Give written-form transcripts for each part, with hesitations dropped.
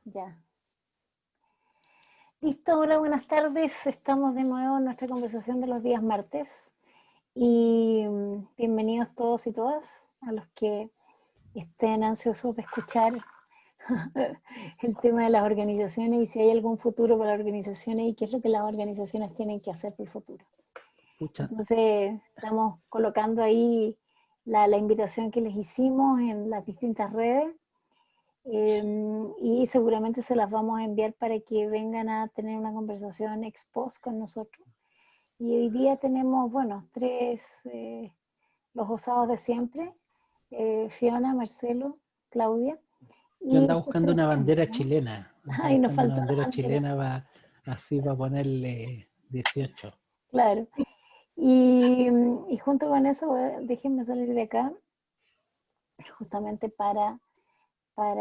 Ya. Listo, hola, buenas tardes. Estamos de nuevo en nuestra conversación de los días martes. Y bienvenidos todos y todas a los que estén ansiosos de escuchar el tema de las organizaciones y si hay algún futuro para las organizaciones y qué es lo que las organizaciones tienen que hacer para el futuro. Pucha. Entonces, estamos colocando ahí la invitación que les hicimos en las distintas redes. Y seguramente se las vamos a enviar para que vengan a tener una conversación ex post con nosotros. Y hoy día tenemos, bueno, los osados de siempre, Fiona, Marcelo, Claudia. Yo Y andaba estos buscando tres una temas, bandera ¿no? chilena. Ay, nos falta una bandera. Chilena así va a ponerle 18. Claro. Y junto con eso, déjenme salir de acá, justamente para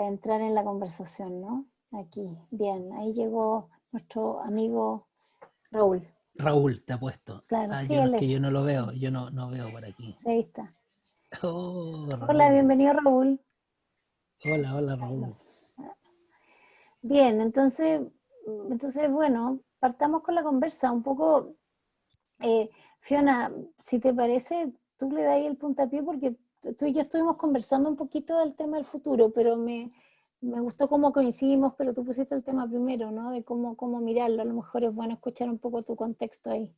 entrar en la conversación, ¿no? Aquí, bien, ahí llegó nuestro amigo Raúl. Raúl, te apuesto. Claro, sí, Yo no, él es es. que yo no lo veo, yo no veo por aquí. Sí, ahí está. Oh, Hola, Raúl. bienvenido Raúl. Hola Raúl. Bien, entonces bueno, partamos con la conversa. Un poco, Fiona, si te parece, tú le das ahí el puntapié porque tú y yo estuvimos conversando un poquito del tema del futuro, pero me gustó cómo coincidimos, pero tú pusiste el tema primero, ¿no? De cómo mirarlo. A lo mejor es bueno escuchar un poco tu contexto ahí.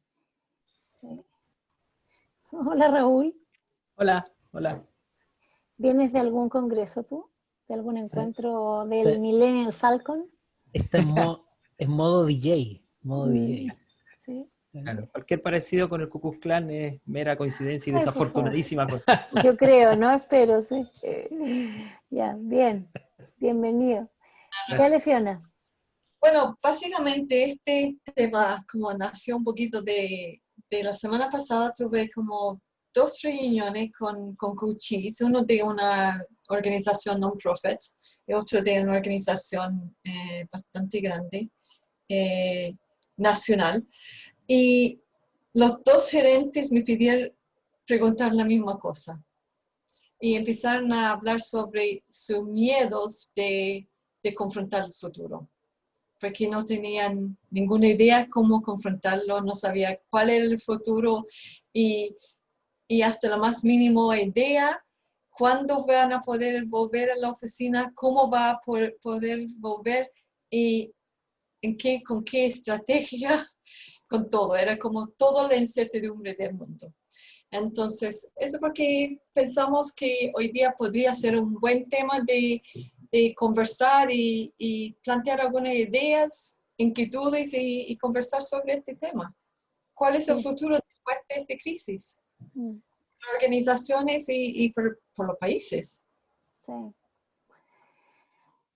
Hola Raúl, Hola. ¿vienes de algún congreso tú? ¿De algún encuentro del Está, Millennial Falcon? está en modo DJ. Modo Mm, DJ. sí. Claro, cualquier parecido con el Ku Klux Klan es mera coincidencia y Ay, por favor. desafortunadísima. Yo creo, ¿no? Espero, sí. Ya, bien. Bienvenido. Gracias. Dale, Fiona. Bueno, básicamente este tema como nació un poquito de la semana pasada. Tuve como 2 reuniones con coaches, uno de una organización non-profit y otro de una organización bastante grande, nacional. Y los dos gerentes me pidieron preguntar la misma cosa. Y empezaron a hablar sobre sus miedos de confrontar el futuro, porque no tenían ninguna idea cómo confrontarlo, no sabía cuál era el futuro y hasta la más mínima idea cuándo van a poder volver a la oficina, cómo va a poder volver y con qué estrategia, con todo. Era como toda la incertidumbre del mundo. Entonces, eso porque pensamos que hoy día podría ser un buen tema de conversar y plantear algunas ideas, inquietudes y conversar sobre este tema. ¿Cuál es el Sí. futuro después de esta crisis? Mm, Por organizaciones y por los países. sí.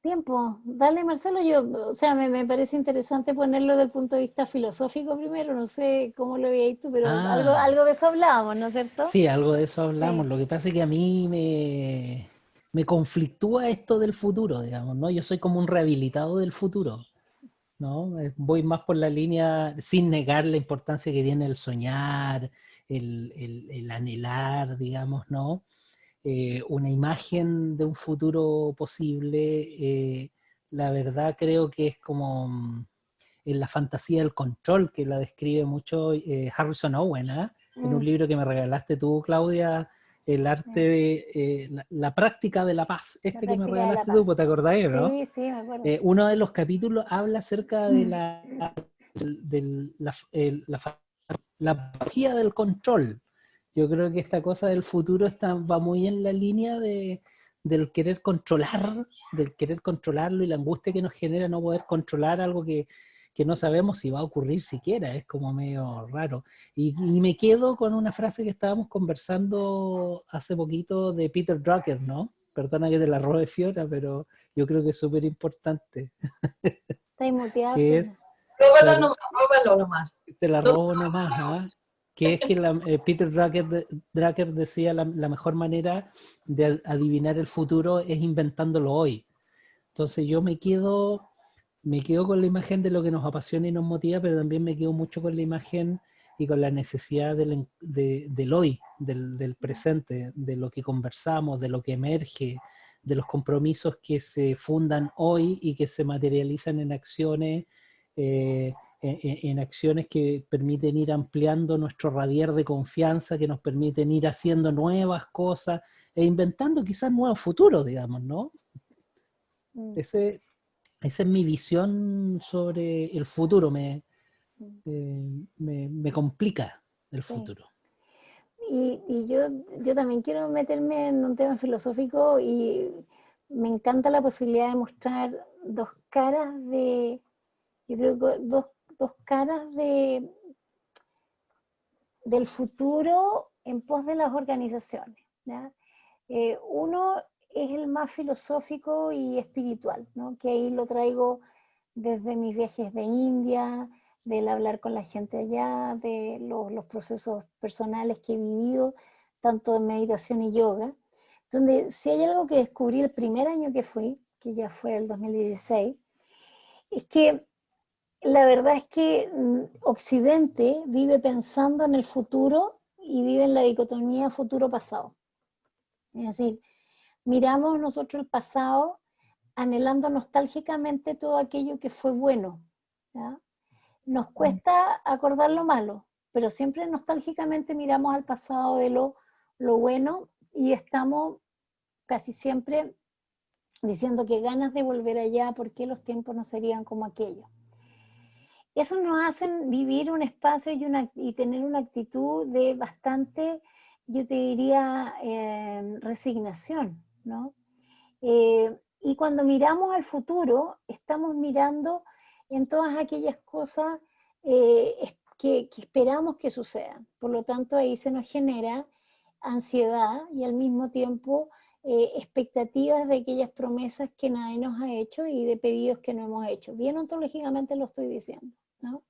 Tiempo. Dale, Marcelo. O sea, me parece interesante ponerlo desde el punto de vista filosófico primero. No sé cómo lo veías tú, pero algo de eso hablábamos, ¿no es cierto? Sí, algo de eso hablamos. Sí. Lo que pasa es que a mí me conflictúa esto del futuro, digamos, ¿no? Yo soy como un rehabilitado del futuro, ¿no? Voy más por la línea, sin negar la importancia que tiene el soñar, el anhelar, digamos, ¿no? Una imagen de un futuro posible, la verdad creo que es como en la fantasía del control, que la describe mucho Harrison Owen, ¿eh? En un libro que me regalaste tú, Claudia, el arte de la práctica de la paz, La que me práctica de la regalaste tú, paz. ¿te acordáis, no? Sí, sí, me acuerdo. Uno de los capítulos habla acerca de la patología del control. Yo creo que esta cosa del futuro va muy en la línea del querer controlar, del querer controlarlo y la angustia que nos genera no poder controlar algo que no sabemos si va a ocurrir siquiera, es como medio raro. Y me quedo con una frase que estábamos conversando hace poquito de Peter Drucker, ¿no? Perdona que te la robe, Fiona, pero yo creo que es súper importante. Está muteada, Que es, Fiona. Róbalo nomás. te la No, robo nomás, ¿ah? Que es que Peter Drucker decía la mejor manera de adivinar el futuro es inventándolo hoy. Entonces yo me quedo con la imagen de lo que nos apasiona y nos motiva, pero también me quedo mucho con la imagen y con la necesidad del hoy, del presente, de lo que conversamos, de lo que emerge, de los compromisos que se fundan hoy y que se materializan en acciones, en acciones que permiten ir ampliando nuestro radier de confianza, que nos permiten ir haciendo nuevas cosas e inventando quizás nuevos futuros, digamos, ¿no? Esa es mi visión sobre el futuro, me complica el futuro. Y yo también quiero meterme en un tema filosófico y me encanta la posibilidad de mostrar dos caras de, yo creo que dos caras del futuro en pos de las organizaciones, ¿ya? Uno es el más filosófico y espiritual, ¿no? Que ahí lo traigo desde mis viajes de India, del hablar con la gente allá, de los procesos personales que he vivido, tanto en meditación y yoga, donde si hay algo que descubrí el primer año que fui, que ya fue el 2016, es que la verdad es que Occidente vive pensando en el futuro y vive en la dicotomía futuro-pasado. Es decir, miramos nosotros el pasado anhelando nostálgicamente todo aquello que fue bueno, ¿ya? Nos cuesta acordar lo malo, pero siempre nostálgicamente miramos al pasado de lo bueno y estamos casi siempre diciendo que ganas de volver allá, porque los tiempos no serían como aquellos. Eso nos hace vivir un espacio y tener una actitud de bastante, yo te diría, resignación, ¿no? Y cuando miramos al futuro, estamos mirando en todas aquellas cosas que esperamos que sucedan. Por lo tanto, ahí se nos genera ansiedad y al mismo tiempo expectativas de aquellas promesas que nadie nos ha hecho y de pedidos que no hemos hecho. Bien ontológicamente lo estoy diciendo, ¿no?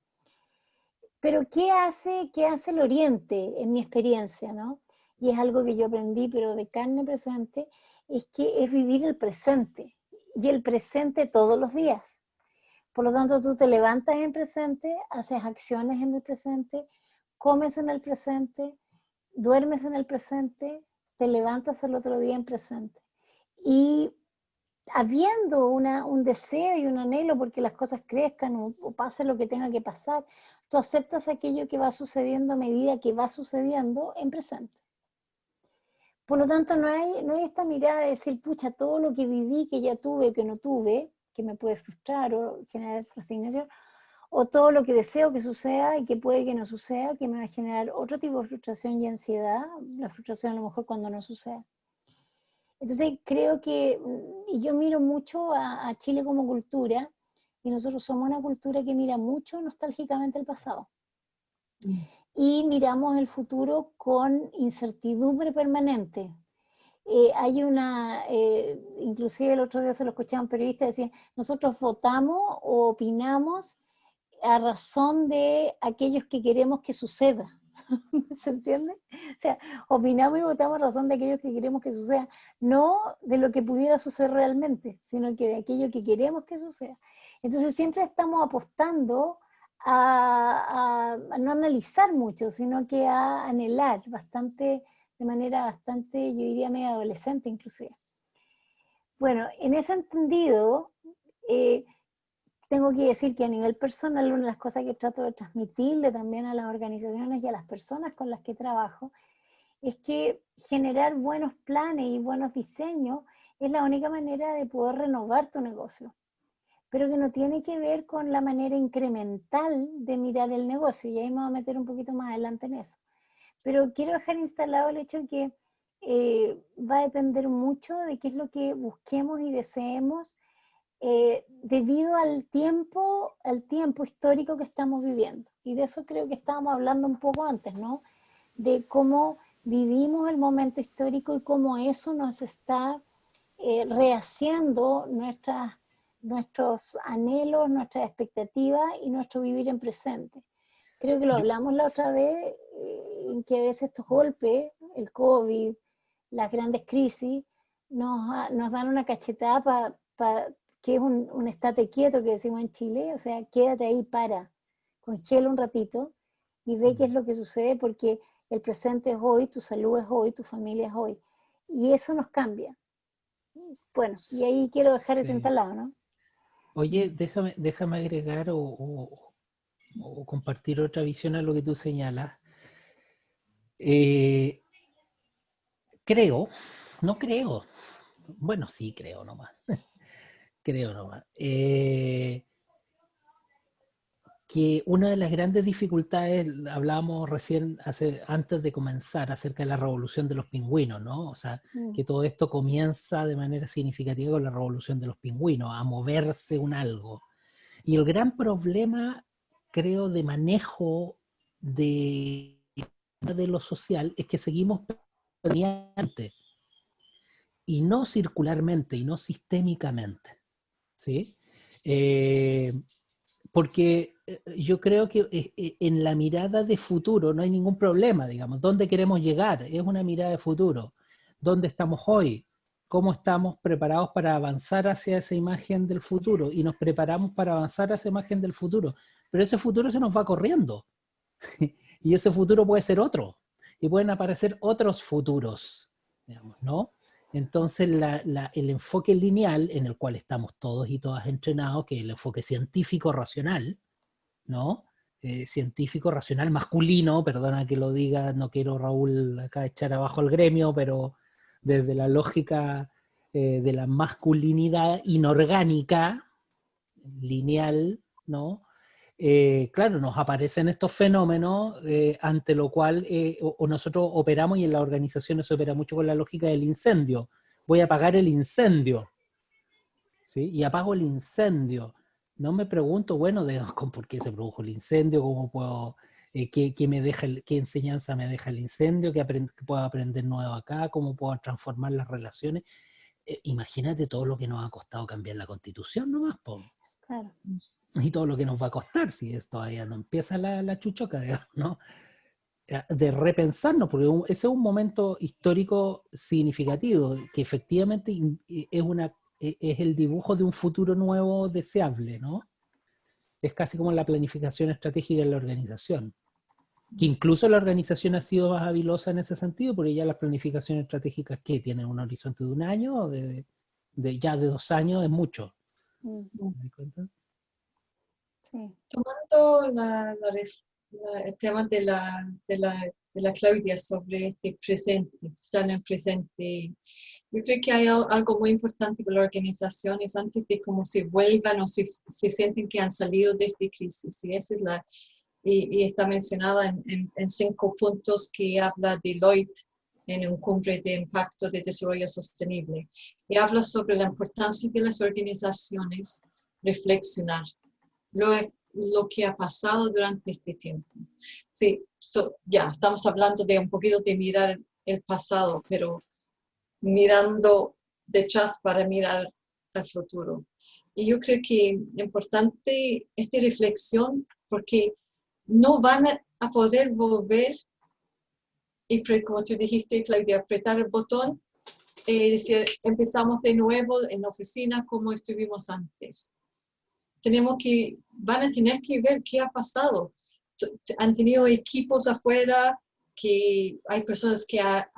Pero ¿qué hace el Oriente en mi experiencia, ¿no? Y es algo que yo aprendí, pero de carne presente, es que es vivir el presente, y el presente todos los días. Por lo tanto, tú te levantas en presente, haces acciones en el presente, comes en el presente, duermes en el presente, te levantas el otro día en presente. Y habiendo un deseo y un anhelo porque las cosas crezcan o pase lo que tenga que pasar, tú aceptas aquello que va sucediendo a medida que va sucediendo en presente. Por lo tanto, no hay esta mirada de decir, pucha, todo lo que viví, que ya tuve, que no tuve, que me puede frustrar o generar resignación, o todo lo que deseo que suceda y que puede que no suceda, que me va a generar otro tipo de frustración y ansiedad, la frustración a lo mejor cuando no suceda. Entonces creo que, y yo miro mucho a Chile como cultura, y nosotros somos una cultura que mira mucho nostálgicamente el pasado. Y miramos el futuro con incertidumbre permanente. Hay inclusive el otro día se lo escuché a un periodista, decía, nosotros votamos o opinamos a razón de aquellos que queremos que suceda. ¿Se entiende? O sea, opinamos y votamos a razón de aquellos que queremos que suceda, no de lo que pudiera suceder realmente, sino que de aquello que queremos que suceda. Entonces siempre estamos apostando a no analizar mucho, sino que a anhelar bastante, de manera bastante, yo diría medio adolescente inclusive. Bueno, en ese entendido, tengo que decir que a nivel personal, una de las cosas que trato de transmitirle también a las organizaciones y a las personas con las que trabajo, es que generar buenos planes y buenos diseños es la única manera de poder renovar tu negocio, pero que no tiene que ver con la manera incremental de mirar el negocio, y ahí me voy a meter un poquito más adelante en eso. Pero quiero dejar instalado el hecho de que va a depender mucho de qué es lo que busquemos y deseemos debido al tiempo histórico que estamos viviendo. Y de eso creo que estábamos hablando un poco antes, ¿no? De cómo vivimos el momento histórico y cómo eso nos está rehaciendo nuestros anhelos, nuestras expectativas y nuestro vivir en presente. Creo que lo hablamos la otra vez, en que a veces estos golpes, el COVID, las grandes crisis, nos dan una cachetada que es un estate quieto que decimos en Chile, o sea, quédate ahí, congela un ratito y ve qué es lo que sucede, porque el presente es hoy, tu salud es hoy, tu familia es hoy. Y eso nos cambia. Bueno, y ahí quiero dejar ese Sí. instalado, ¿no? Oye, déjame agregar o compartir otra visión a lo que tú señalas. Eh, creo, no creo, bueno, sí creo nomás, creo nomás, que una de las grandes dificultades, hablábamos recién, antes de comenzar, acerca de la revolución de los pingüinos, ¿no? O sea, que todo esto comienza de manera significativa con la revolución de los pingüinos, a moverse un algo. Y el gran problema, creo, de manejo de lo social es que seguimos linealmente y no circularmente y no sistémicamente, ¿sí? Porque yo creo que en la mirada de futuro no hay ningún problema, digamos. ¿Dónde queremos llegar? Es una mirada de futuro. ¿Dónde estamos hoy? ¿Cómo estamos preparados para avanzar hacia esa imagen del futuro? Y nos preparamos para avanzar hacia esa imagen del futuro. Pero ese futuro se nos va corriendo. Y ese futuro puede ser otro. Y pueden aparecer otros futuros, digamos, ¿no? Entonces, el enfoque lineal en el cual estamos todos y todas entrenados, que es el enfoque científico-racional, ¿no? Científico, racional, masculino, perdona que lo diga, no quiero, Raúl, acá echar abajo el gremio, pero desde la lógica de la masculinidad inorgánica, lineal, ¿no? Claro, nos aparecen estos fenómenos ante lo cual o nosotros operamos, y en las organizaciones se opera mucho con la lógica del incendio. Voy a apagar el incendio, ¿sí? Y apago el incendio. No me pregunto, bueno, por qué se produjo el incendio, cómo puedo, qué enseñanza me deja el incendio, qué puedo aprender nuevo acá, cómo puedo transformar las relaciones. Imagínate todo lo que nos ha costado cambiar la Constitución nomás, po. Claro. Y todo lo que nos va a costar si esto todavía no empieza la chuchoca, digamos, ¿no? De repensarnos, porque ese es un momento histórico significativo, que efectivamente es el dibujo de un futuro nuevo deseable, ¿no? Es casi como la planificación estratégica de la organización, que incluso la organización ha sido más habilosa en ese sentido, porque ya las planificaciones estratégicas que tienen un horizonte de un año, o ya de 2 años, es mucho. Mm, ¿Me das cuenta? sí. Tomando el tema de la Claudia sobre este presente, estar en el presente, yo creo que hay algo muy importante para las organizaciones antes de cómo se vuelvan o si se sienten que han salido de esta crisis. Y esa es y está mencionada en 5 puntos que habla Deloitte en un cumbre de impacto de desarrollo sostenible. Y habla sobre la importancia de las organizaciones reflexionar lo que ha pasado durante este tiempo. Sí, ya estamos hablando de un poquito de mirar el pasado, pero mirando detrás para mirar al futuro. Y yo creo que es importante esta reflexión porque no van a poder volver y, como tú dijiste, Claudia, apretar el botón y decir, empezamos de nuevo en la oficina como estuvimos antes. Van a tener que ver qué ha pasado. Han tenido equipos afuera, que hay personas que ha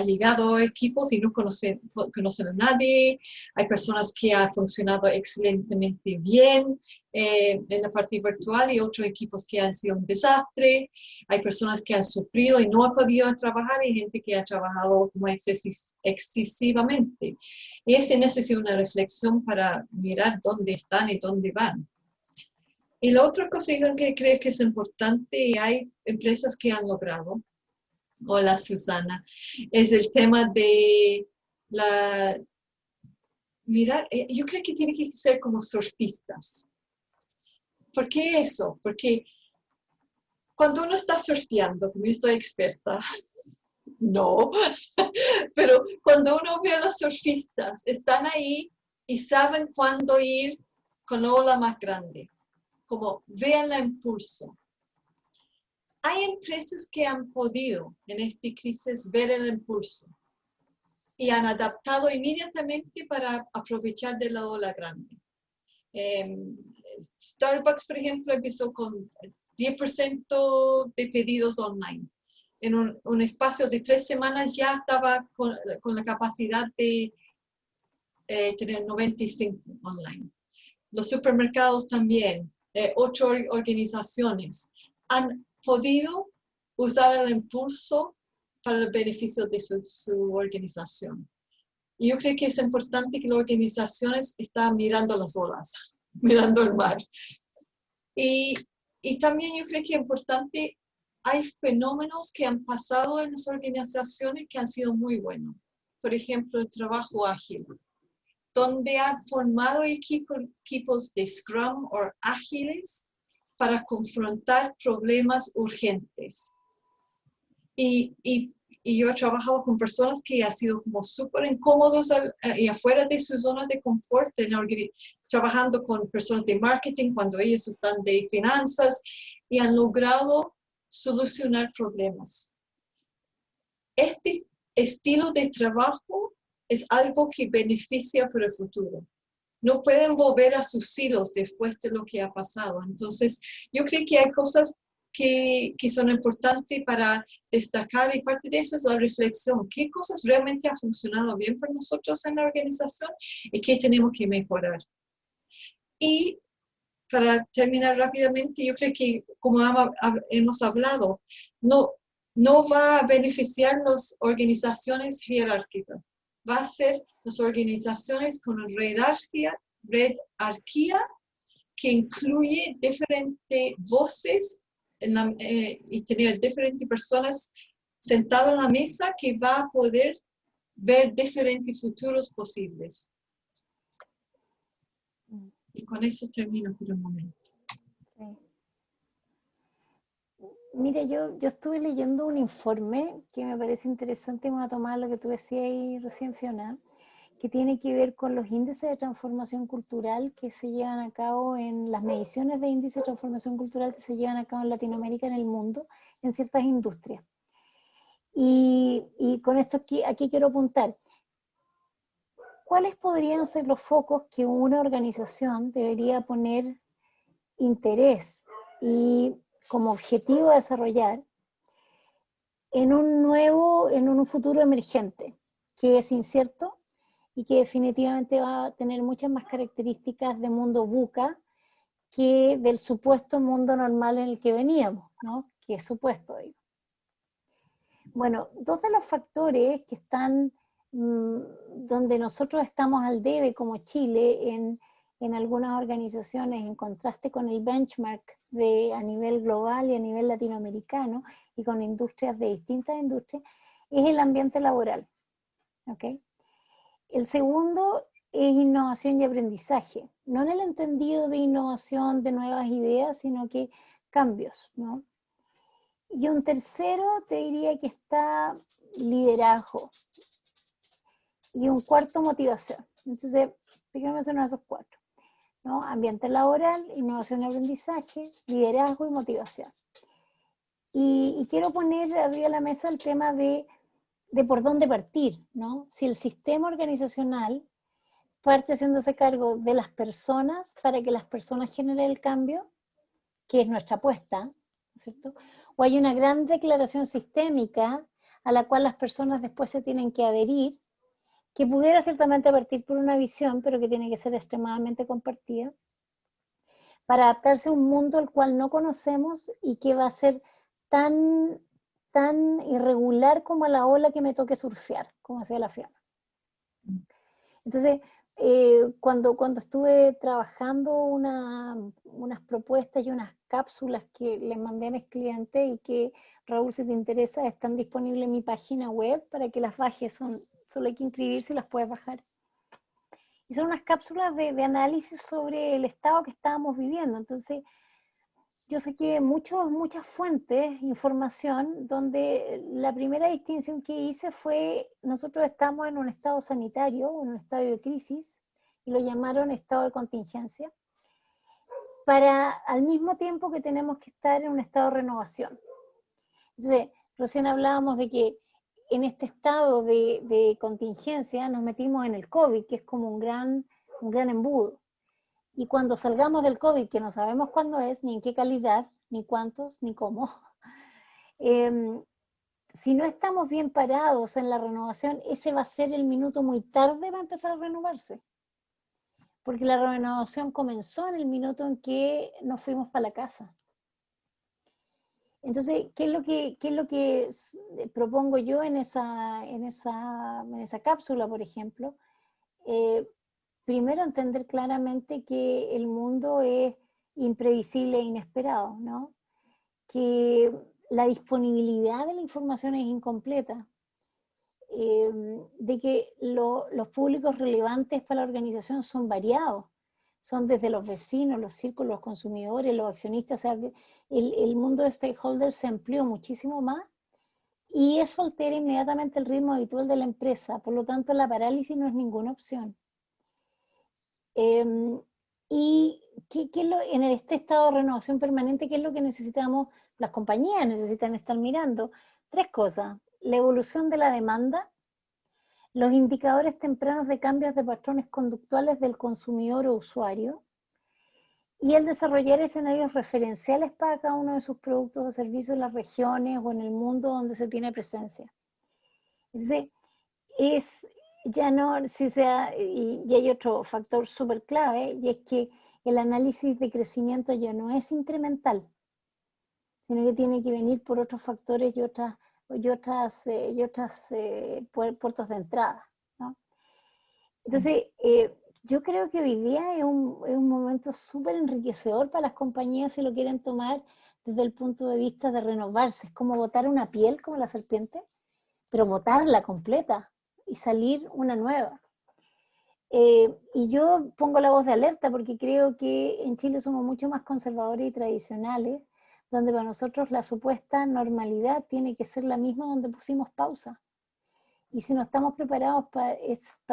llegado a equipos y no conocen a nadie, hay personas que han funcionado excelentemente bien en la parte virtual y otros equipos que han sido un desastre, hay personas que han sufrido y no han podido trabajar y gente que ha trabajado como excesivamente. Y ese necesita una reflexión para mirar dónde están y dónde van. Y la otra cosa que creo que es importante, y hay empresas que han logrado, hola Susana, es el tema de mirar, yo creo que tiene que ser como surfistas. ¿Por qué eso? Porque cuando uno está surfeando, como yo estoy experta, no, pero cuando uno ve a los surfistas, están ahí y saben cuándo ir con la ola más grande, como vean el impulso. Hay empresas que han podido en esta crisis ver el impulso y han adaptado inmediatamente para aprovechar de la ola grande. Starbucks, por ejemplo, empezó con 10% de pedidos online. en un espacio de 3 semanas ya estaba con la capacidad de tener 95 online. Los supermercados también, 8 organizaciones han podido usar el impulso para el beneficio de su organización. Y yo creo que es importante que las organizaciones estén mirando las olas, mirando el mar. Y también yo creo que es importante, hay fenómenos que han pasado en las organizaciones que han sido muy buenos. Por ejemplo, el trabajo ágil, donde han formado equipos de Scrum o ágiles para confrontar problemas urgentes. Y yo he trabajado con personas que han sido como súper incómodos y afuera de su zona de confort, trabajando con personas de marketing cuando ellos están de finanzas y han logrado solucionar problemas. Este estilo de trabajo es algo que beneficia para el futuro. No pueden volver a sus silos después de lo que ha pasado. Entonces, yo creo que hay cosas que son importantes para destacar y parte de eso es la reflexión. ¿Qué cosas realmente han funcionado bien para nosotros en la organización y qué tenemos que mejorar? Y para terminar rápidamente, yo creo que como hemos hablado, no va a beneficiar las organizaciones jerárquicas. Va a ser las organizaciones con jerarquía que incluye diferentes voces y tener diferentes personas sentadas en la mesa que va a poder ver diferentes futuros posibles. Y con eso termino por el momento. Sí. Mire, yo estuve leyendo un informe que me parece interesante, y voy a tomar lo que tú decías ahí recién, Fiona, que tiene que ver con los índices de transformación cultural que se llevan a cabo en las mediciones de índices de transformación cultural que se llevan a cabo en Latinoamérica, en el mundo, en ciertas industrias. Y con esto aquí quiero apuntar. ¿Cuáles podrían ser los focos que una organización debería poner interés y como objetivo a desarrollar en un futuro emergente, que es incierto y que definitivamente va a tener muchas más características de mundo VUCA que del supuesto mundo normal en el que veníamos, ¿no? Que es supuesto, digo. Bueno, dos de los factores que están donde nosotros estamos al debe como Chile en algunas organizaciones, en contraste con el benchmark a nivel global y a nivel latinoamericano y con industrias de distintas industrias, es el ambiente laboral. ¿Okay? El segundo es innovación y aprendizaje, no en el entendido de innovación de nuevas ideas, sino que cambios, ¿no? Y un tercero te diría que está liderazgo. Y un cuarto, motivación. Entonces, te quiero mencionar esos cuatro, ¿no? Ambiente laboral, innovación y aprendizaje, liderazgo y motivación. Y quiero poner arriba de la mesa el tema de por dónde partir, ¿no? Si el sistema organizacional parte haciéndose cargo de las personas para que las personas generen el cambio, que es nuestra apuesta, ¿cierto? O hay una gran declaración sistémica a la cual las personas después se tienen que adherir, que pudiera ciertamente partir por una visión, pero que tiene que ser extremadamente compartida, para adaptarse a un mundo el cual no conocemos y que va a ser tan irregular como la ola que me toque surfear, como decía la Fiona. Entonces, cuando estuve trabajando unas propuestas y unas cápsulas que les mandé a mis clientes y que, Raúl, si te interesa, están disponibles en mi página web para que las bajes, solo hay que inscribirse y las puedes bajar. Y son unas cápsulas de análisis sobre el estado que estábamos viviendo. Entonces, yo saqué muchas fuentes, información, donde la primera distinción que hice fue, nosotros estamos en un estado sanitario, en un estado de crisis, y lo llamaron estado de contingencia, para al mismo tiempo que tenemos que estar en un estado de renovación. Entonces, recién hablábamos de que en este estado de contingencia nos metimos en el COVID, que es como un gran embudo. Y cuando salgamos del COVID, que no sabemos cuándo es, ni en qué calidad, ni cuántos, ni cómo, si no estamos bien parados en la renovación, ese va a ser el minuto muy tarde para empezar a renovarse. Porque la renovación comenzó en el minuto en que nos fuimos para la casa. Entonces, ¿qué es lo que propongo yo en esa cápsula, por ejemplo? Primero, entender claramente que el mundo es imprevisible e inesperado, ¿no? Que la disponibilidad de la información es incompleta, de que los públicos relevantes para la organización son variados, son desde los vecinos, los círculos, los consumidores, los accionistas, o sea, que el mundo de stakeholders se amplió muchísimo más y eso altera inmediatamente el ritmo habitual de la empresa, por lo tanto la parálisis no es ninguna opción. Y en este estado de renovación permanente, ¿qué es lo que necesitamos? Las compañías necesitan estar mirando 3 cosas: la evolución de la demanda, los indicadores tempranos de cambios de patrones conductuales del consumidor o usuario, y el desarrollar escenarios referenciales para cada uno de sus productos o servicios en las regiones o en el mundo donde se tiene presencia. Entonces, ya no, y hay otro factor súper clave, y es que el análisis de crecimiento ya no es incremental, sino que tiene que venir por otros factores y otras puertos de entrada, ¿no? Entonces, yo creo que hoy día es un momento súper enriquecedor para las compañías si lo quieren tomar desde el punto de vista de renovarse. Es como botar una piel como la serpiente, pero botarla completa y salir una nueva. Y yo pongo la voz de alerta porque creo que en Chile somos mucho más conservadores y tradicionales, donde para nosotros la supuesta normalidad tiene que ser la misma donde pusimos pausa. Y si no estamos preparados para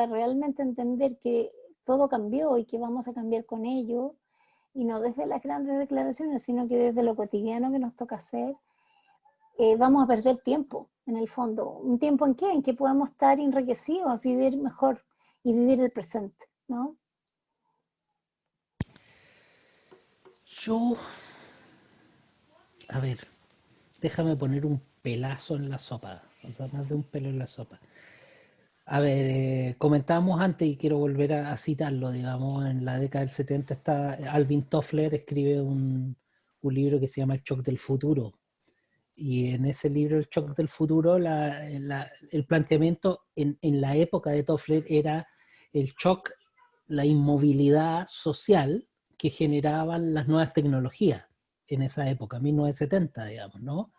realmente entender que todo cambió y que vamos a cambiar con ello, y no desde las grandes declaraciones, sino que desde lo cotidiano que nos toca hacer, vamos a perder tiempo, en el fondo. ¿Un tiempo en qué? En que podamos estar enriquecidos, vivir mejor y vivir el presente, ¿no? A ver, déjame poner un pelazo en la sopa, o sea, más de un pelo en la sopa. A ver, comentábamos antes y quiero volver a citarlo, digamos, en la década del 70 Alvin Toffler escribe un libro que se llama El Shock del Futuro. Y en ese libro, El Shock del Futuro, el planteamiento en la época de Toffler era el shock, la inmovilidad social que generaban las nuevas tecnologías en esa época, 1970, digamos, ¿no?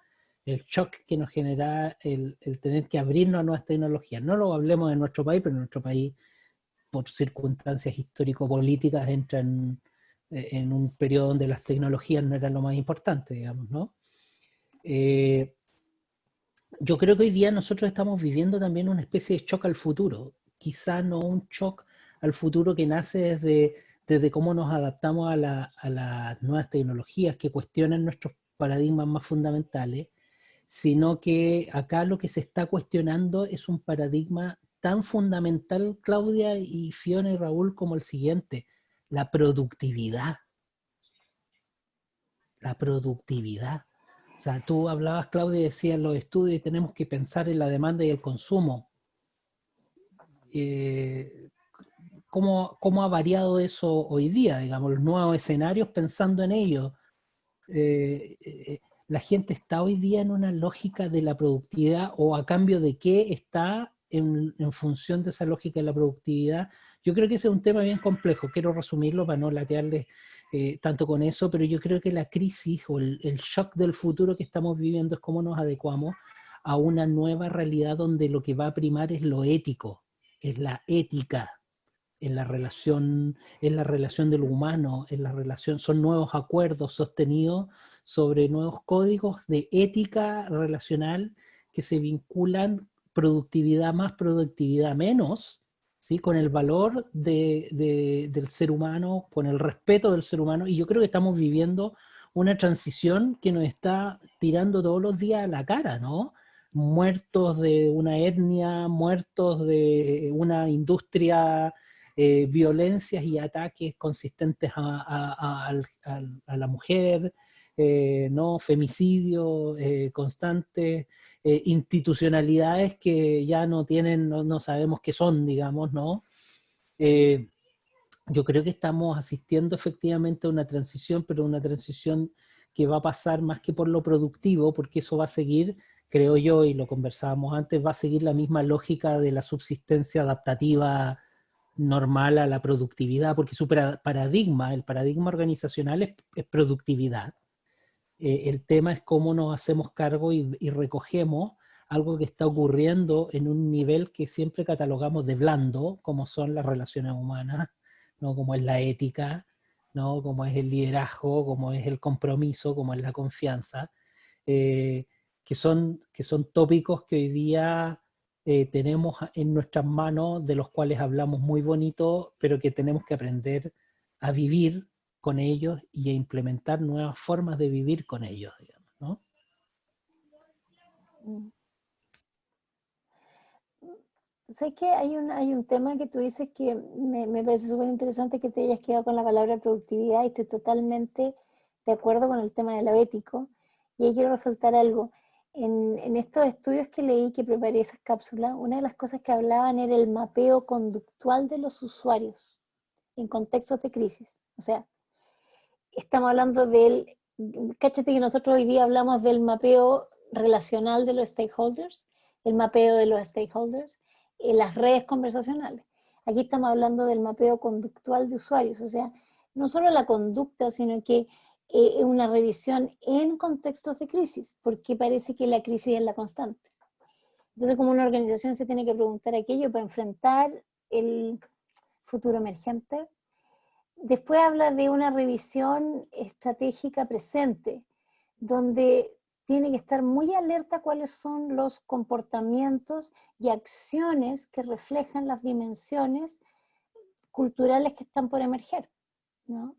El shock que nos genera el tener que abrirnos a nuevas tecnologías. No lo hablemos en nuestro país, pero en nuestro país, por circunstancias histórico-políticas, entra en un periodo donde las tecnologías no eran lo más importante, digamos, ¿no? Yo creo que hoy día nosotros estamos viviendo también una especie de shock al futuro. Quizá no un shock al futuro que nace desde cómo nos adaptamos a las nuevas tecnologías que cuestionan nuestros paradigmas más fundamentales, sino que acá lo que se está cuestionando es un paradigma tan fundamental, Claudia y Fiona y Raúl, como el siguiente: la productividad. La productividad. O sea, tú hablabas, Claudia, y decías los estudios, tenemos que pensar en la demanda y el consumo. ¿Cómo ha variado eso hoy día? Digamos, los nuevos escenarios pensando en ello. La gente está hoy día en una lógica de la productividad, o a cambio de qué está en función de esa lógica de la productividad. Yo creo que ese es un tema bien complejo. Quiero resumirlo para no latearles tanto con eso, pero yo creo que la crisis o el shock del futuro que estamos viviendo es cómo nos adecuamos a una nueva realidad donde lo que va a primar es lo ético, es la ética en la relación de lo humano, en la relación, son nuevos acuerdos sostenidos sobre nuevos códigos de ética relacional que se vinculan productividad más, productividad menos, ¿sí? Con el valor del ser humano, con el respeto del ser humano, y yo creo que estamos viviendo una transición que nos está tirando todos los días a la cara, ¿no? Muertos de una etnia, muertos de una industria, violencias y ataques consistentes a la mujer, ¿no? Femicidio constante, institucionalidades que ya no tienen, no sabemos qué son, digamos, ¿no? Yo creo que estamos asistiendo efectivamente a una transición, pero una transición que va a pasar más que por lo productivo, porque eso va a seguir, creo yo, y lo conversábamos antes, va a seguir la misma lógica de la subsistencia adaptativa normal a la productividad, porque su paradigma, el paradigma organizacional es productividad. El tema es cómo nos hacemos cargo y recogemos algo que está ocurriendo en un nivel que siempre catalogamos de blando, como son las relaciones humanas, ¿no? Como es la ética, ¿no? Como es el liderazgo, como es el compromiso, como es la confianza, que son tópicos que hoy día tenemos en nuestras manos, de los cuales hablamos muy bonito, pero que tenemos que aprender a vivir con ellos y a implementar nuevas formas de vivir con ellos, digamos, ¿no? Sé que hay un tema que tú dices que me parece súper interesante, que te hayas quedado con la palabra productividad, y estoy totalmente de acuerdo con el tema de lo ético. Y ahí quiero resaltar algo. En estos estudios que leí, que preparé esas cápsulas, una de las cosas que hablaban era el mapeo conductual de los usuarios en contextos de crisis. O sea, estamos hablando cáchate que nosotros hoy día hablamos del mapeo relacional de los stakeholders, el mapeo de los stakeholders, en las redes conversacionales. Aquí estamos hablando del mapeo conductual de usuarios, o sea, no solo la conducta, sino que es una revisión en contextos de crisis, porque parece que la crisis es la constante. Entonces, como una organización se tiene que preguntar aquello para enfrentar el futuro emergente. Después habla de una revisión estratégica presente, donde tiene que estar muy alerta a cuáles son los comportamientos y acciones que reflejan las dimensiones culturales que están por emerger, ¿no?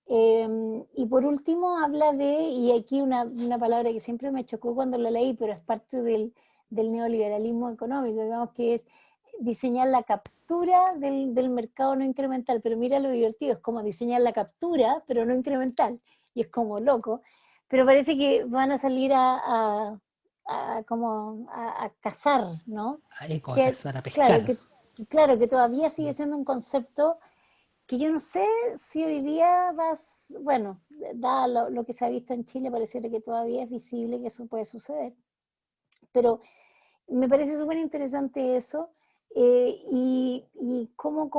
Y por último habla y aquí una palabra que siempre me chocó cuando la leí, pero es parte del neoliberalismo económico, digamos, que es diseñar la captura del mercado no incremental. Pero mira lo divertido, es como diseñar la captura, pero no incremental, y es como loco, pero parece que van a salir a cazar, ¿no? A cazar, a Claro, pescar. claro, que todavía sigue siendo un concepto que yo no sé si hoy día bueno, da lo que se ha visto en Chile, pareciera que todavía es visible que eso puede suceder. Pero me parece súper interesante eso, y cómo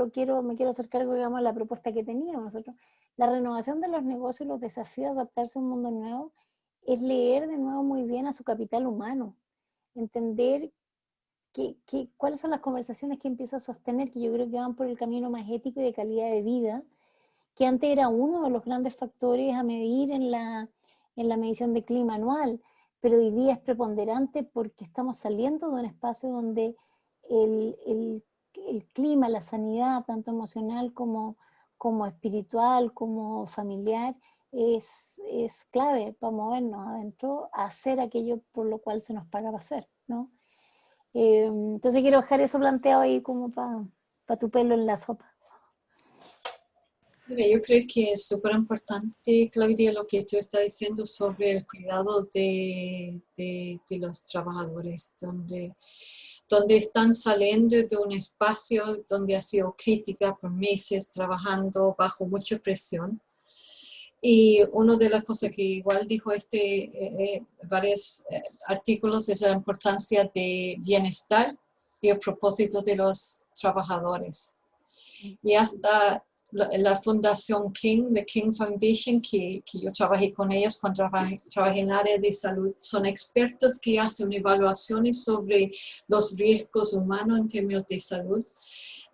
me quiero hacer cargo, digamos, a la propuesta que teníamos nosotros. La renovación de los negocios, los desafíos, adaptarse a un mundo nuevo, es leer de nuevo muy bien a su capital humano, entender cuáles son las conversaciones que empieza a sostener, que yo creo que van por el camino más ético y de calidad de vida, que antes era uno de los grandes factores a medir en la medición de clima anual, pero hoy día es preponderante porque estamos saliendo de un espacio donde el clima, la sanidad, tanto emocional como espiritual, como familiar, es clave para movernos adentro a hacer aquello por lo cual se nos paga para hacer, ¿no? Entonces quiero dejar eso planteado ahí como para tu pelo en la sopa. Mira, yo creo que es súper importante, Claudia, lo que tú estás diciendo sobre el cuidado de los trabajadores, donde están saliendo de un espacio donde ha sido crítica por meses, trabajando bajo mucha presión. Y una de las cosas que igual dijo varios artículos es la importancia de bienestar y el propósito de los trabajadores. Y hasta la Fundación King, The King Foundation, que yo trabajé con ellos cuando trabajé en el área de salud, son expertos que hacen evaluaciones sobre los riesgos humanos en términos de salud.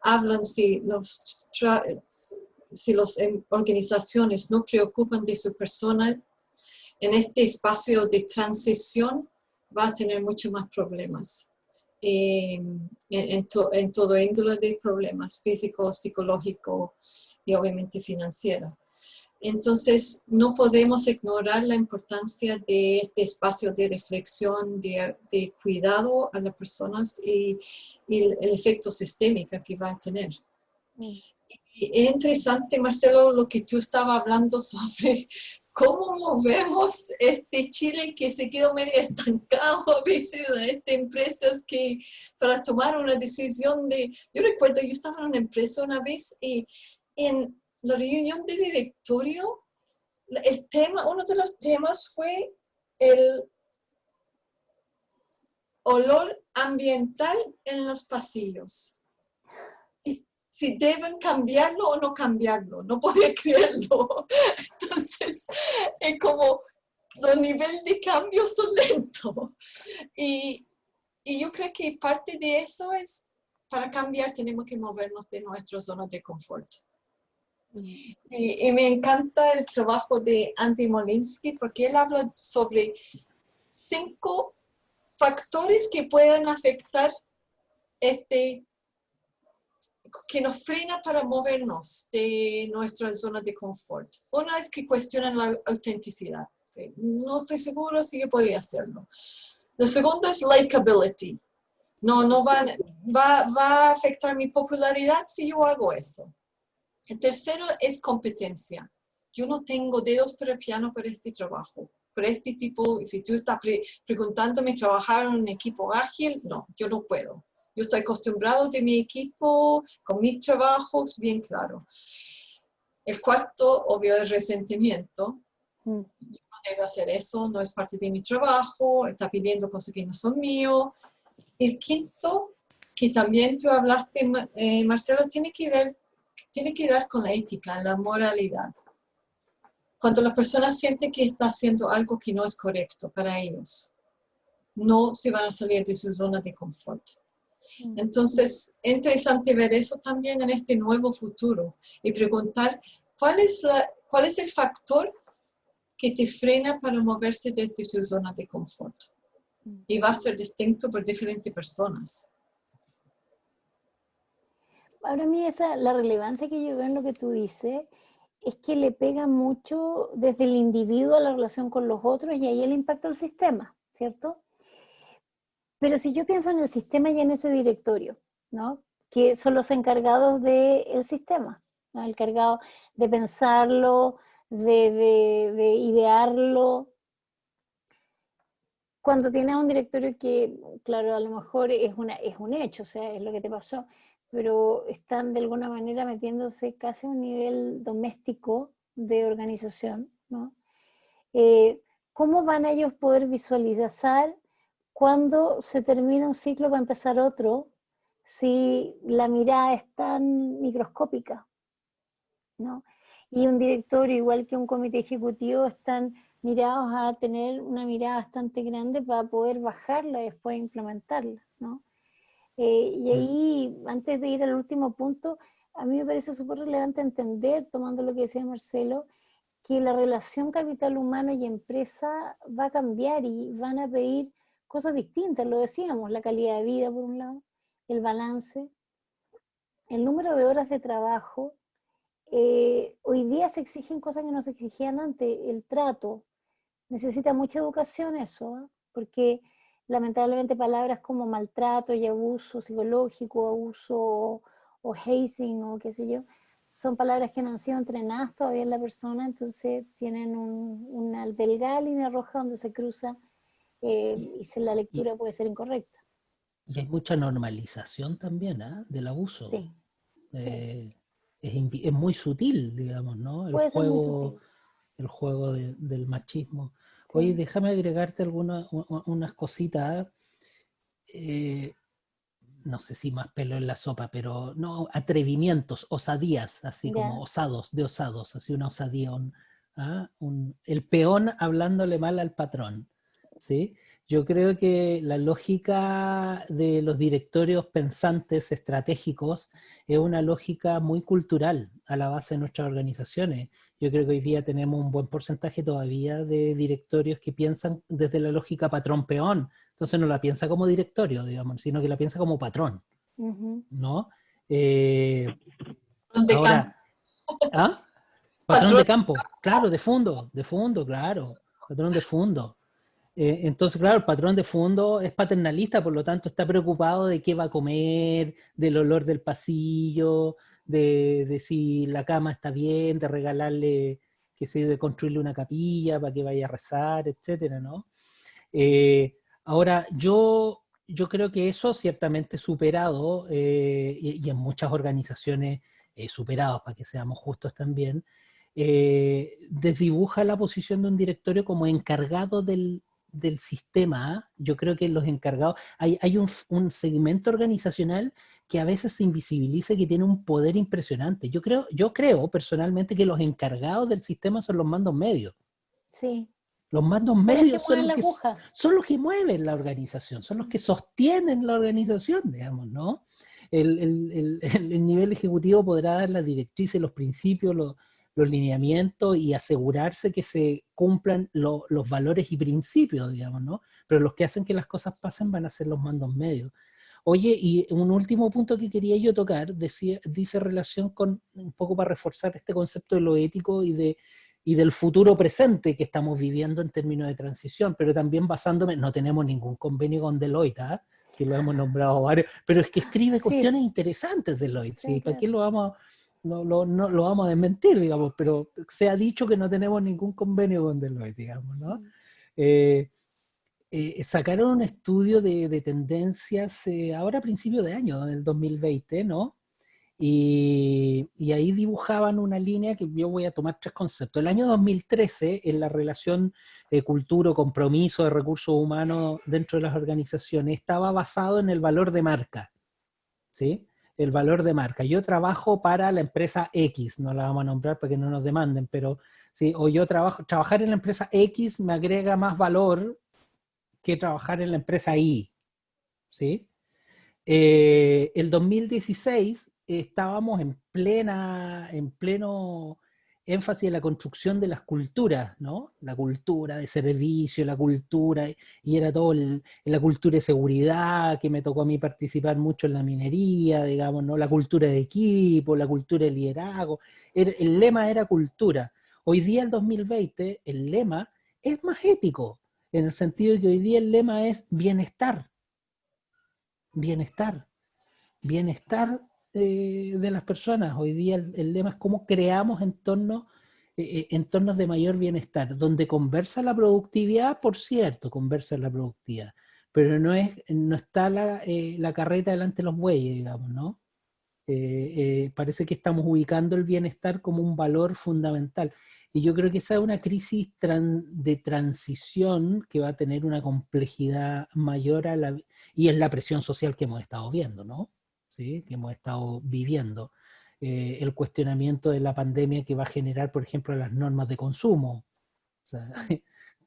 Hablan si las organizaciones no preocupan de su persona en este espacio de transición, va a tener mucho más problemas. En todo índole de problemas físicos, psicológicos y obviamente financieros. Entonces, no podemos ignorar la importancia de este espacio de reflexión, de cuidado a las personas y el efecto sistémico que va a tener. Es interesante, Marcelo, lo que tú estabas hablando sobre ¿cómo movemos este Chile que se quedó medio estancado a veces en empresas que para tomar una decisión de... Yo recuerdo, yo estaba en una empresa una vez y en la reunión de directorio, uno de los temas fue el olor ambiental en los pasillos. Y si deben cambiarlo o no cambiarlo, no podía creerlo. Entonces, es como los niveles de cambio son lentos. Y yo creo que parte de eso es, para cambiar tenemos que movernos de nuestra zona de confort. Y me encanta el trabajo de Andy Molinsky porque él habla sobre 5 factores que pueden afectar que nos frena para movernos de nuestra zona de confort. Una es que cuestionan la autenticidad. No estoy seguro si yo podía hacerlo. Lo segundo es likability. No va a afectar mi popularidad si yo hago eso. El tercero es competencia. Yo no tengo dedos para el piano para este trabajo. Para este tipo, si tú estás preguntándome trabajar en un equipo ágil, no, yo no puedo. Yo estoy acostumbrado de mi equipo, con mis trabajos, bien claro. El cuarto, obvio, es resentimiento. Yo no debo hacer eso, no es parte de mi trabajo, está pidiendo cosas que no son míos. El quinto, que también tú hablaste, Marcelo, tiene que ver con la ética, la moralidad. Cuando las personas sienten que está haciendo algo que no es correcto para ellos, no se van a salir de su zona de confort. Entonces, es interesante ver eso también en este nuevo futuro y preguntar cuál es el factor que te frena para moverse desde tu zona de confort. Y va a ser distinto por diferentes personas. Ahora a mí la relevancia que yo veo en lo que tú dices es que le pega mucho desde el individuo a la relación con los otros y ahí el impacto del sistema, ¿cierto? Pero si yo pienso en el sistema y en ese directorio, ¿no? Que son los encargados del sistema, ¿no? El encargado de pensarlo, de idearlo. Cuando tienes un directorio que, claro, a lo mejor es un hecho, o sea, es lo que te pasó, pero están de alguna manera metiéndose casi a un nivel doméstico de organización, ¿no? ¿Cómo van ellos a poder visualizar cuando se termina un ciclo para empezar otro si la mirada es tan microscópica, ¿no? Y un directorio, igual que un comité ejecutivo, están mirados a tener una mirada bastante grande para poder bajarla y después implementarla, ¿no? Y ahí, antes de ir al último punto, a mí me parece súper relevante entender, tomando lo que decía Marcelo, que la relación capital humano y empresa va a cambiar y van a pedir cosas distintas, lo decíamos, la calidad de vida por un lado, el balance, el número de horas de trabajo. Hoy día se exigen cosas que no se exigían antes, el trato. Necesita mucha educación eso, ¿eh? Porque lamentablemente palabras como maltrato y abuso psicológico, abuso o hazing o qué sé yo, son palabras que no han sido entrenadas todavía en la persona, entonces tienen una delgada línea roja donde se cruza y la lectura puede ser incorrecta. Y hay mucha normalización también, ¿eh? Del abuso. Sí, sí. Es muy sutil, digamos, ¿no? Puede ser muy sutil. El juego del machismo. Sí. Oye, déjame agregarte unas cositas. No sé si más pelo en la sopa, pero no, atrevimientos, osadías, así como osados, así una osadía, el peón hablándole mal al patrón, ¿sí? Yo creo que la lógica de los directorios pensantes estratégicos es una lógica muy cultural a la base de nuestras organizaciones. Yo creo que hoy día tenemos un buen porcentaje todavía de directorios que piensan desde la lógica patrón-peón. Entonces no la piensa como directorio, digamos, sino que la piensa como patrón, ¿no? Ahora, ¿ah? Patrón de campo, claro, de fondo, claro, patrón de fondo. Entonces, claro, el patrón de fondo es paternalista, por lo tanto está preocupado de qué va a comer, del olor del pasillo, de si la cama está bien, de regalarle que se de construirle una capilla para que vaya a rezar, etcétera, ¿no? Ahora, yo creo que eso ciertamente superado, y en muchas organizaciones superados, para que seamos justos también, desdibuja la posición de un directorio como encargado del sistema. ¿Ah? Yo creo que los encargados, hay un segmento organizacional que a veces se invisibiliza y que tiene un poder impresionante. Yo creo personalmente que los encargados del sistema son los mandos medios. Sí. Los mandos Son los que medios mueven la aguja. son los que mueven la organización, son los que sostienen la organización, digamos, ¿no? El nivel ejecutivo podrá dar las directrices, los principios, los lineamientos y asegurarse que se cumplan los valores y principios, digamos, ¿no? Pero los que hacen que las cosas pasen van a ser los mandos medios. Oye, y un último punto que quería yo tocar, dice relación con, un poco para reforzar este concepto de lo ético y del futuro presente que estamos viviendo en términos de transición, pero también basándome, no tenemos ningún convenio con Deloitte, ¿eh? Que lo hemos nombrado varios, pero es que escribe cuestiones interesantes Deloitte, ¿sí? ¿Para qué lo vamos no lo vamos a desmentir, digamos, pero se ha dicho que no tenemos ningún convenio con Deloitte, digamos, ¿no? Sacaron un estudio de tendencias ahora a principios de año, del 2020, ¿no? Y ahí dibujaban una línea que yo voy a tomar tres conceptos. El año 2013, en la relación cultura o compromiso de recursos humanos dentro de las organizaciones, estaba basado en el valor de marca, ¿sí? El valor de marca. Yo trabajo para la empresa X, no la vamos a nombrar para que no nos demanden, pero ¿sí? O yo trabajar en la empresa X me agrega más valor que trabajar en la empresa Y, ¿sí? El 2016 estábamos en pleno énfasis en la construcción de las culturas, ¿no? La cultura de servicio, la cultura, y era todo la cultura de seguridad, que me tocó a mí participar mucho en la minería, digamos, ¿no? La cultura de equipo, la cultura de liderazgo, el lema era cultura. Hoy día, el 2020, el lema es más ético, en el sentido de que hoy día el lema es bienestar, bienestar, bienestar de las personas. Hoy día el lema es cómo creamos entornos de mayor bienestar, donde conversa la productividad, por cierto, conversa la productividad, pero no está la carreta delante de los bueyes, digamos, ¿no? Parece que estamos ubicando el bienestar como un valor fundamental. Y yo creo que esa es una crisis de transición que va a tener una complejidad mayor y es la presión social que hemos estado viendo, ¿no? ¿Sí? Que hemos estado viviendo. El cuestionamiento de la pandemia que va a generar, por ejemplo, las normas de consumo. O sea,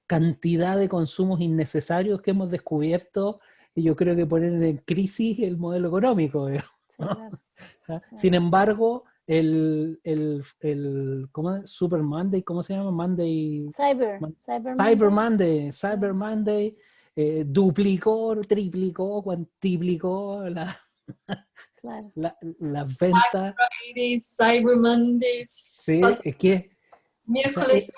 cantidad de consumos innecesarios que hemos descubierto y yo creo que ponen en crisis el modelo económico, ¿no? Claro. Sin embargo, ¿cómo es? Super Monday, ¿cómo se llama? Cyber Monday, Cyber Monday duplicó, triplicó, cuantiplicó claro. las ventas. Fridays, Cyber Mondays, Sí, es que o sea, miércoles.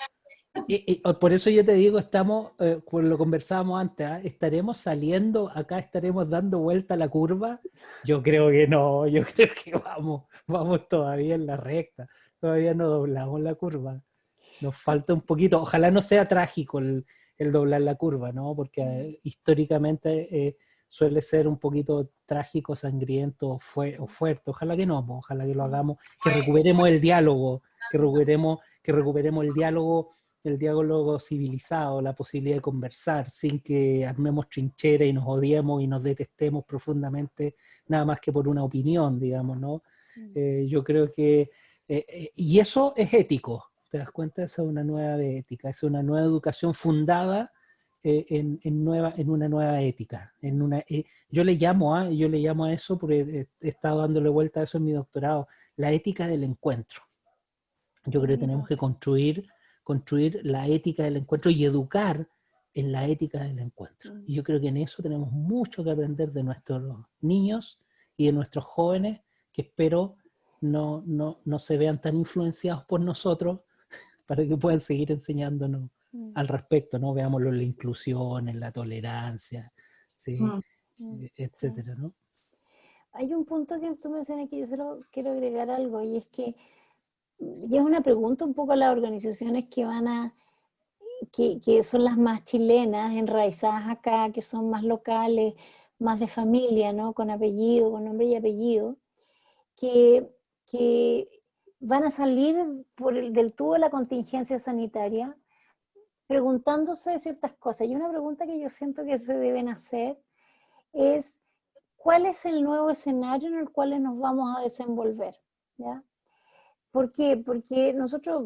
por eso yo te digo, estamos, pues lo conversábamos antes, ¿ah? ¿Estaremos saliendo acá, estaremos dando vuelta a la curva? Yo creo que no, yo creo que vamos todavía en la recta, todavía no doblamos la curva. Nos falta un poquito, ojalá no sea trágico el doblar la curva, ¿no? Porque históricamente suele ser un poquito trágico, sangriento o fuerte. Ojalá que no, pues, ojalá que lo hagamos, que recuperemos el diálogo, que recuperemos el diálogo civilizado, la posibilidad de conversar sin que armemos trinchera y nos odiemos y nos detestemos profundamente, nada más que por una opinión, digamos, ¿no? Yo creo que, y eso es ético, ¿te das cuenta? Esa es una nueva ética, es una nueva educación fundada en una nueva ética. Yo le llamo a eso, porque he estado dándole vuelta a eso en mi doctorado, la ética del encuentro. Yo creo que tenemos que construir la ética del encuentro y educar en la ética del encuentro. Y yo creo que en eso tenemos mucho que aprender de nuestros niños y de nuestros jóvenes, que espero no se vean tan influenciados por nosotros para que puedan seguir enseñándonos al respecto, ¿no? Veámoslo en la inclusión, en la tolerancia, ¿sí? Etcétera, ¿no? Hay un punto que tú mencionas que yo solo quiero agregar algo, y es que y es una pregunta un poco a las organizaciones que van a, que son las más chilenas, enraizadas acá, que son más locales, más de familia, ¿no? Con apellido, con nombre y apellido, que van a salir del tubo de la contingencia sanitaria preguntándose ciertas cosas. Y una pregunta que yo siento que se deben hacer es, ¿cuál es el nuevo escenario en el cual nos vamos a desenvolver? ¿Ya? ¿Por qué? Porque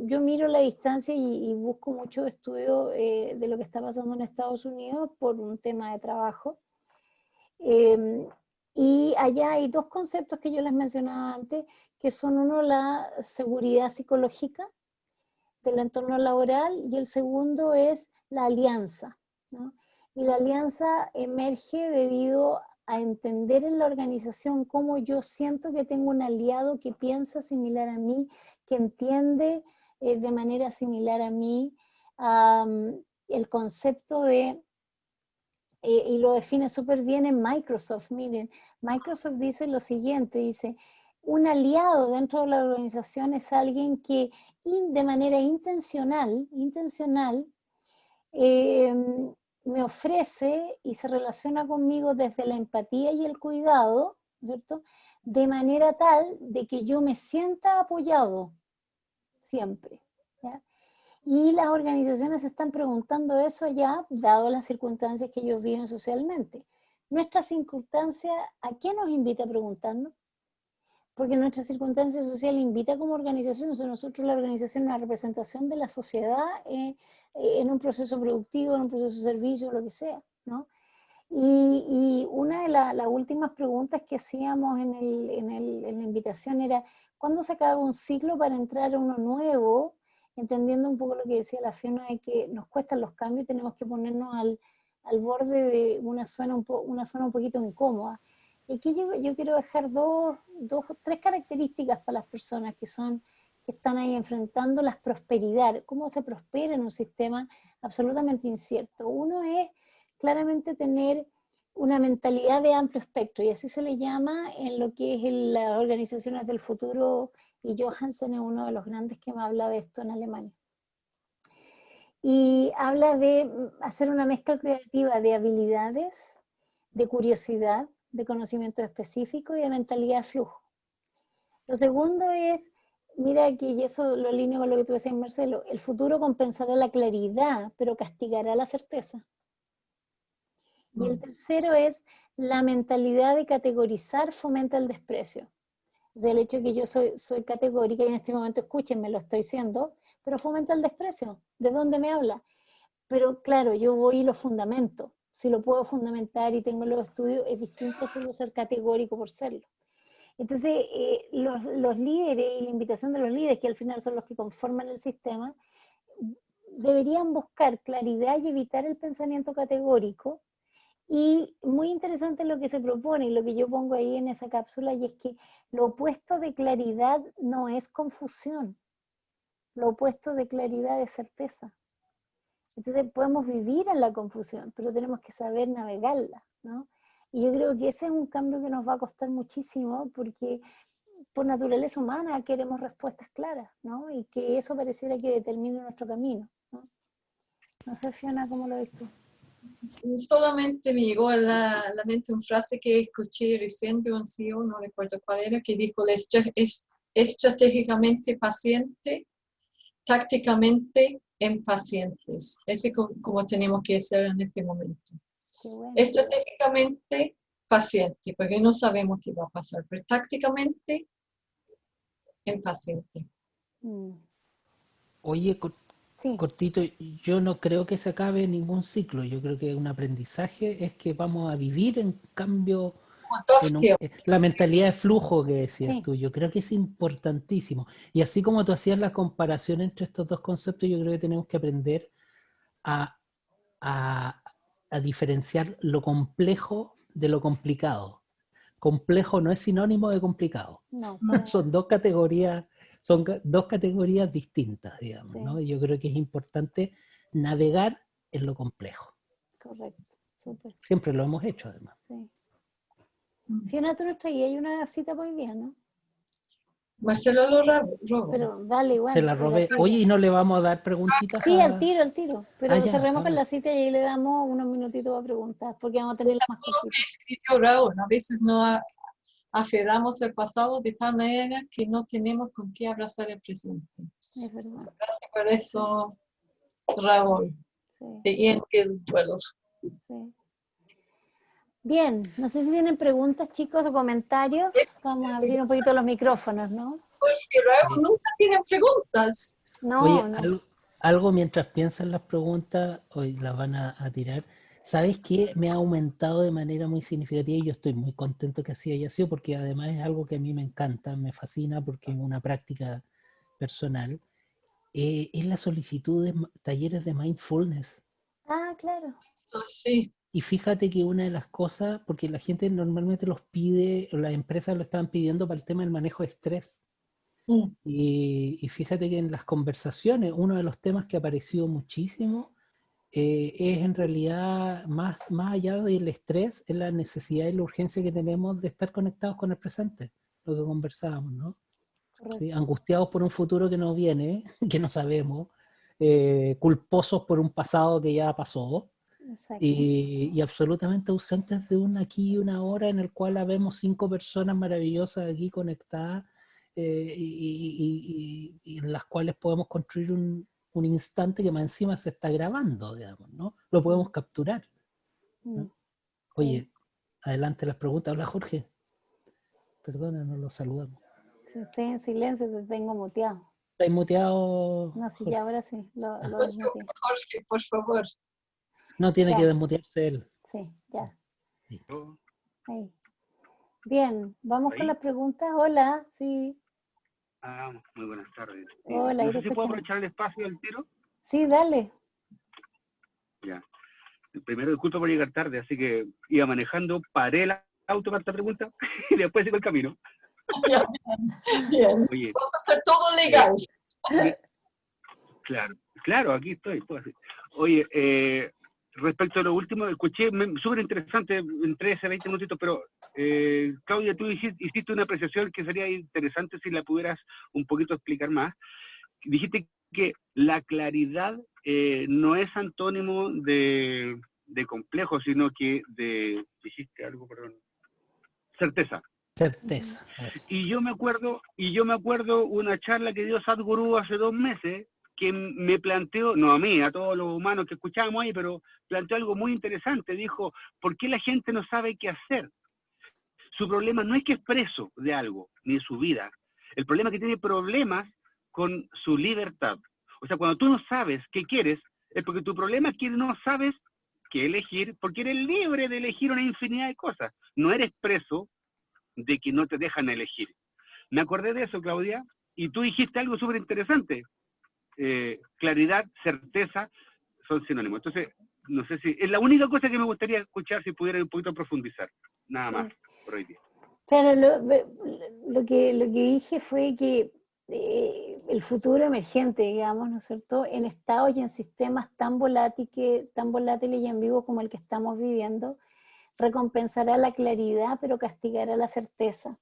yo miro la distancia y busco mucho estudio de lo que está pasando en Estados Unidos por un tema de trabajo. Y allá hay dos conceptos que yo les mencionaba antes, que son uno la seguridad psicológica del entorno laboral y el segundo es la alianza, ¿no? Y la alianza emerge debido a entender en la organización cómo yo siento que tengo un aliado que piensa similar a mí, que entiende de manera similar a mí el concepto de, y lo define súper bien en Microsoft. Miren, Microsoft dice lo siguiente, dice, un aliado dentro de la organización es alguien que de manera intencional me ofrece y se relaciona conmigo desde la empatía y el cuidado, ¿cierto? De manera tal de que yo me sienta apoyado siempre, ¿ya? Y las organizaciones se están preguntando eso ya, dado las circunstancias que ellos viven socialmente. Nuestra circunstancia, ¿a qué nos invita a preguntarnos? Porque nuestra circunstancia social invita como organización, o sea, nosotros la organización es una representación de la sociedad en un proceso productivo, en un proceso de servicio, lo que sea, ¿no? Y una de las últimas preguntas que hacíamos en la invitación era, ¿cuándo se acaba un ciclo para entrar a uno nuevo? Entendiendo un poco lo que decía la Fiona, de que nos cuestan los cambios y tenemos que ponernos al borde de una zona un poquito incómoda. Y aquí yo quiero dejar tres características para las personas que están ahí enfrentando las prosperidad, cómo se prospera en un sistema absolutamente incierto. Uno es claramente tener una mentalidad de amplio espectro, y así se le llama en lo que es las organizaciones del futuro, y Johansen es uno de los grandes que me habla de esto en Alemania. Y habla de hacer una mezcla creativa de habilidades, de curiosidad, de conocimiento específico y de mentalidad de flujo. Lo segundo es, mira que, y eso lo alineo con lo que tú decías, Marcelo, el futuro compensará la claridad, pero castigará la certeza. Y el tercero es, la mentalidad de categorizar fomenta el desprecio. O sea, el hecho de que yo soy categórica y en este momento, escúchenme, lo estoy siendo, pero fomenta el desprecio. ¿De dónde me habla? Pero claro, yo voy y lo fundamento. Si lo puedo fundamentar y tengo los estudios, es distinto solo ser categórico por serlo. Entonces, los líderes y la invitación de los líderes, que al final son los que conforman el sistema, deberían buscar claridad y evitar el pensamiento categórico. Y muy interesante lo que se propone y lo que yo pongo ahí en esa cápsula, y es que lo opuesto de claridad no es confusión, lo opuesto de claridad es certeza. Entonces podemos vivir en la confusión, pero tenemos que saber navegarla, ¿no? Y yo creo que ese es un cambio que nos va a costar muchísimo, porque por naturaleza humana queremos respuestas claras, ¿no? Y que eso pareciera que determine nuestro camino, ¿no? No sé, Fiona, ¿cómo lo ves tú? Solamente me llegó a la mente una frase que escuché recién de un CEO, no recuerdo cuál era, que dijo, es estratégicamente paciente, tácticamente impacientes. Ese es como tenemos que ser en este momento. Qué bueno. Estratégicamente paciente, porque no sabemos qué va a pasar, pero tácticamente impaciente. Oye, Sí. cortito, yo no creo que se acabe ningún ciclo. Yo creo que un aprendizaje es que vamos a vivir en cambio, la mentalidad de flujo que decías Sí. tú. Yo creo que es importantísimo. Y así como tú hacías la comparación entre estos dos conceptos, yo creo que tenemos que aprender a, a, a diferenciar lo complejo de lo complicado. Complejo no es sinónimo de complicado. No, Son dos categorías distintas, digamos, sí. ¿no? Y yo creo que es importante navegar en lo complejo. Correcto, súper. Siempre lo hemos hecho, además. Sí. Fiona, tú nos traías una cita para hoy día, ¿no? Marcelo lo robó. Pero dale igual. Se la era robé. tuyo. Oye, ¿y no le vamos a dar preguntitas? Sí, al tiro. Pero ya, cerremos con vamos. la cita y ahí le damos unos minutitos a preguntar, porque vamos a tener las más cortitas. Escribió Raúl, a veces no aferramos el pasado de tal manera que no tenemos con qué abrazar el presente. Es verdad. Gracias por eso, Raúl. Sí, De Ian Gilwell. sí. Bien, no sé si tienen preguntas, chicos, o comentarios. Vamos a abrir un poquito los micrófonos, ¿no? Oye, Raúl, nunca tienen preguntas. No, Oye, no. algo mientras piensan las preguntas, hoy las van a tirar. ¿Sabes qué? Me ha aumentado de manera muy significativa y yo estoy muy contento que así haya sido porque además es algo que a mí me encanta, me fascina porque es una práctica personal. Es la solicitud de talleres de mindfulness. Ah, claro. Sí. Y fíjate que una de las cosas, porque la gente normalmente los pide, o las empresas lo estaban pidiendo para el tema del manejo de estrés. Mm. Y fíjate que en las conversaciones, uno de los temas que ha aparecido muchísimo es en realidad, más allá del estrés, es la necesidad y la urgencia que tenemos de estar conectados con el presente, lo que conversábamos, ¿no? Correcto. ¿Sí? Angustiados por un futuro que no viene, que no sabemos, culposos por un pasado que ya pasó, Exacto. y absolutamente ausentes de un aquí y una hora en el cual habemos 5 personas maravillosas aquí conectadas y en las cuales podemos construir un instante que más encima se está grabando, digamos, ¿no? Lo podemos capturar, ¿no? Mm. Oye, adelante las preguntas. Habla Jorge. Perdona, no lo saludamos. Si estoy en silencio, te tengo muteado. ¿Estáis muteado, No, sí, Jorge? ya ahora sí, lo desmuteé. Jorge, por favor. No, tiene Ya. que desmutearse él. Sí, ya. Sí. Ahí. Bien, vamos con ¿Ahí? las preguntas. Hola, sí. Muy buenas tardes. Hola, ahí No te sé si puedo escuchamos. aprovechar el espacio del tiro. Sí, dale. Ya. Primero, disculpa por llegar tarde, así que iba manejando, paré el auto para esta pregunta y después sigo el camino. Bien. Oye, Vamos a hacer todo legal. claro, aquí estoy. Pues, oye, respecto a lo último, escuché súper interesante en 13, 20 minutitos, pero Claudia, tú hiciste una apreciación que sería interesante si la pudieras un poquito explicar más. Dijiste que la claridad no es antónimo de complejo, sino que dijiste algo, perdón, certeza. Certeza. Eso. Y yo me acuerdo una charla que dio Sadhguru hace 2 meses, que me planteó, no a mí, a todos los humanos que escuchábamos ahí, pero planteó algo muy interesante. Dijo, ¿por qué la gente no sabe qué hacer? Su problema no es que es preso de algo, ni de su vida. El problema es que tiene problemas con su libertad. O sea, cuando tú no sabes qué quieres, es porque tu problema es que no sabes qué elegir, porque eres libre de elegir una infinidad de cosas. No eres preso de que no te dejan elegir. Me acordé de eso, Claudia, y tú dijiste algo súper interesante. Claridad, certeza, son sinónimos. Entonces, no sé si... Es la única cosa que me gustaría escuchar si pudiera un poquito profundizar. Nada más, por hoy día. Claro, lo que dije fue que el futuro emergente, digamos, ¿no es cierto?, en estados y en sistemas tan volátiles y ambiguos como el que estamos viviendo, recompensará la claridad, pero castigará la certeza.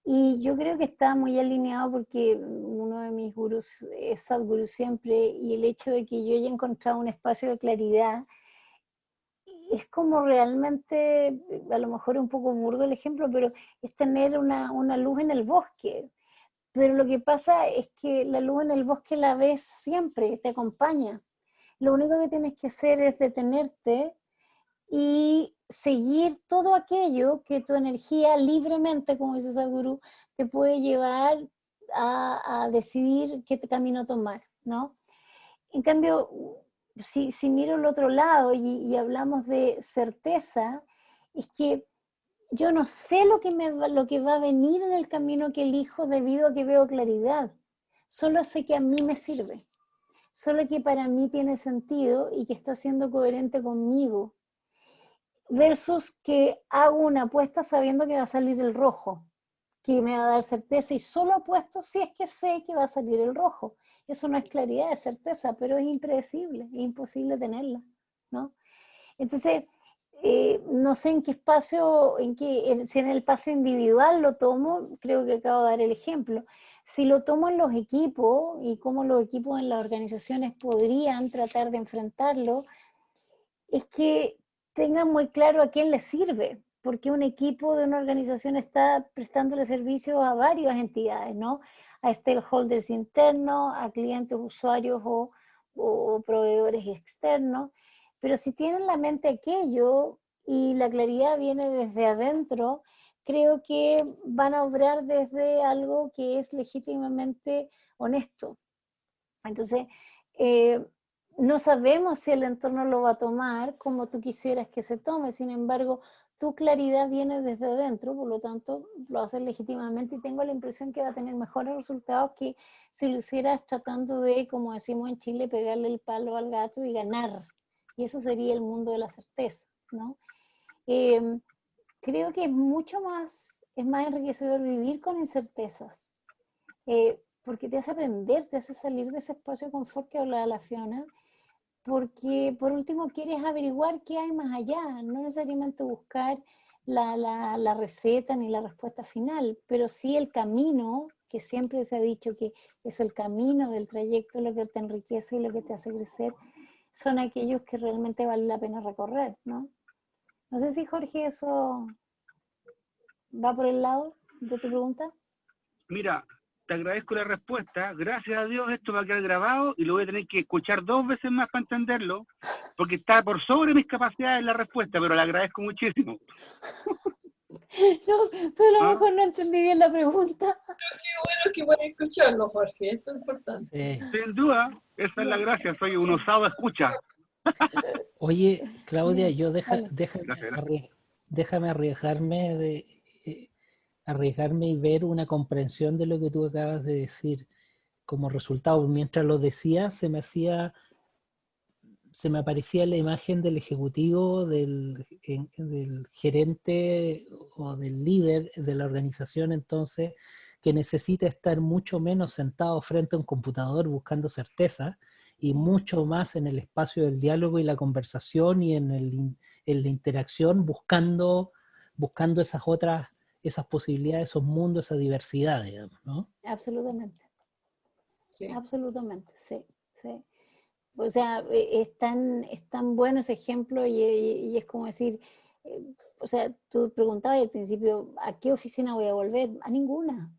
Y yo creo que está muy alineado porque uno de mis gurús es Sadhguru siempre, y el hecho de que yo haya encontrado un espacio de claridad es como realmente, a lo mejor es un poco burdo el ejemplo, pero es tener una luz en el bosque. Pero lo que pasa es que la luz en el bosque la ves siempre, te acompaña. Lo único que tienes que hacer es detenerte y seguir todo aquello que tu energía libremente, como dice Sadhguru, te puede llevar a decidir qué camino tomar, ¿no? En cambio, si miro el otro lado y hablamos de certeza, es que yo no sé lo que va a venir en el camino que elijo debido a que veo claridad. Solo sé que a mí me sirve. Solo que para mí tiene sentido y que está siendo coherente conmigo. Versus que hago una apuesta sabiendo que va a salir el rojo, que me va a dar certeza, y solo apuesto si es que sé que va a salir el rojo. Eso no es claridad, es certeza, pero es impredecible, es imposible tenerla, ¿no? Entonces, no sé en qué espacio, si en el espacio individual lo tomo, creo que acabo de dar el ejemplo. Si lo tomo en los equipos y cómo los equipos en las organizaciones podrían tratar de enfrentarlo, es que tengan muy claro a quién les sirve, porque un equipo de una organización está prestándole servicio a varias entidades, ¿no? A stakeholders internos, a clientes, usuarios o proveedores externos. Pero si tienen la mente aquello y la claridad viene desde adentro, creo que van a obrar desde algo que es legítimamente honesto. Entonces, no sabemos si el entorno lo va a tomar como tú quisieras que se tome, sin embargo, tu claridad viene desde adentro, por lo tanto, lo haces legítimamente y tengo la impresión que va a tener mejores resultados que si lo hicieras tratando de, como decimos en Chile, pegarle el palo al gato y ganar. Y eso sería el mundo de la certeza, ¿no? Creo que es más enriquecedor vivir con incertezas. Porque te hace aprender, te hace salir de ese espacio de confort que hablaba la Fiona, porque por último quieres averiguar qué hay más allá, no necesariamente buscar la receta ni la respuesta final, pero sí el camino, que siempre se ha dicho que es el camino del trayecto lo que te enriquece y lo que te hace crecer, son aquellos que realmente vale la pena recorrer, ¿no? No sé si Jorge eso va por el lado de tu pregunta. Mira, te agradezco la respuesta. Gracias a Dios esto va a quedar grabado y lo voy a tener que escuchar 2 veces más para entenderlo, porque está por sobre mis capacidades la respuesta, pero la agradezco muchísimo. No, pero a lo ¿Ah? mejor no entendí bien la pregunta. Bueno, que voy a escucharlo, Jorge, eso es importante. Sin duda, esa es la gracia, soy un osado escucha. Oye, Claudia, yo Vale. déjame arriesgarme y ver una comprensión de lo que tú acabas de decir. Como resultado, mientras lo decía, se me aparecía la imagen del ejecutivo, del gerente o del líder de la organización, entonces, que necesita estar mucho menos sentado frente a un computador buscando certeza y mucho más en el espacio del diálogo y la conversación y en la interacción buscando esas posibilidades, esos mundos, esa diversidad, digamos, ¿no? Absolutamente, Sí. absolutamente, sí, sí. O sea, es tan bueno ese ejemplo y es como decir, o sea, tú preguntabas al principio, ¿a qué oficina voy a volver? A ninguna.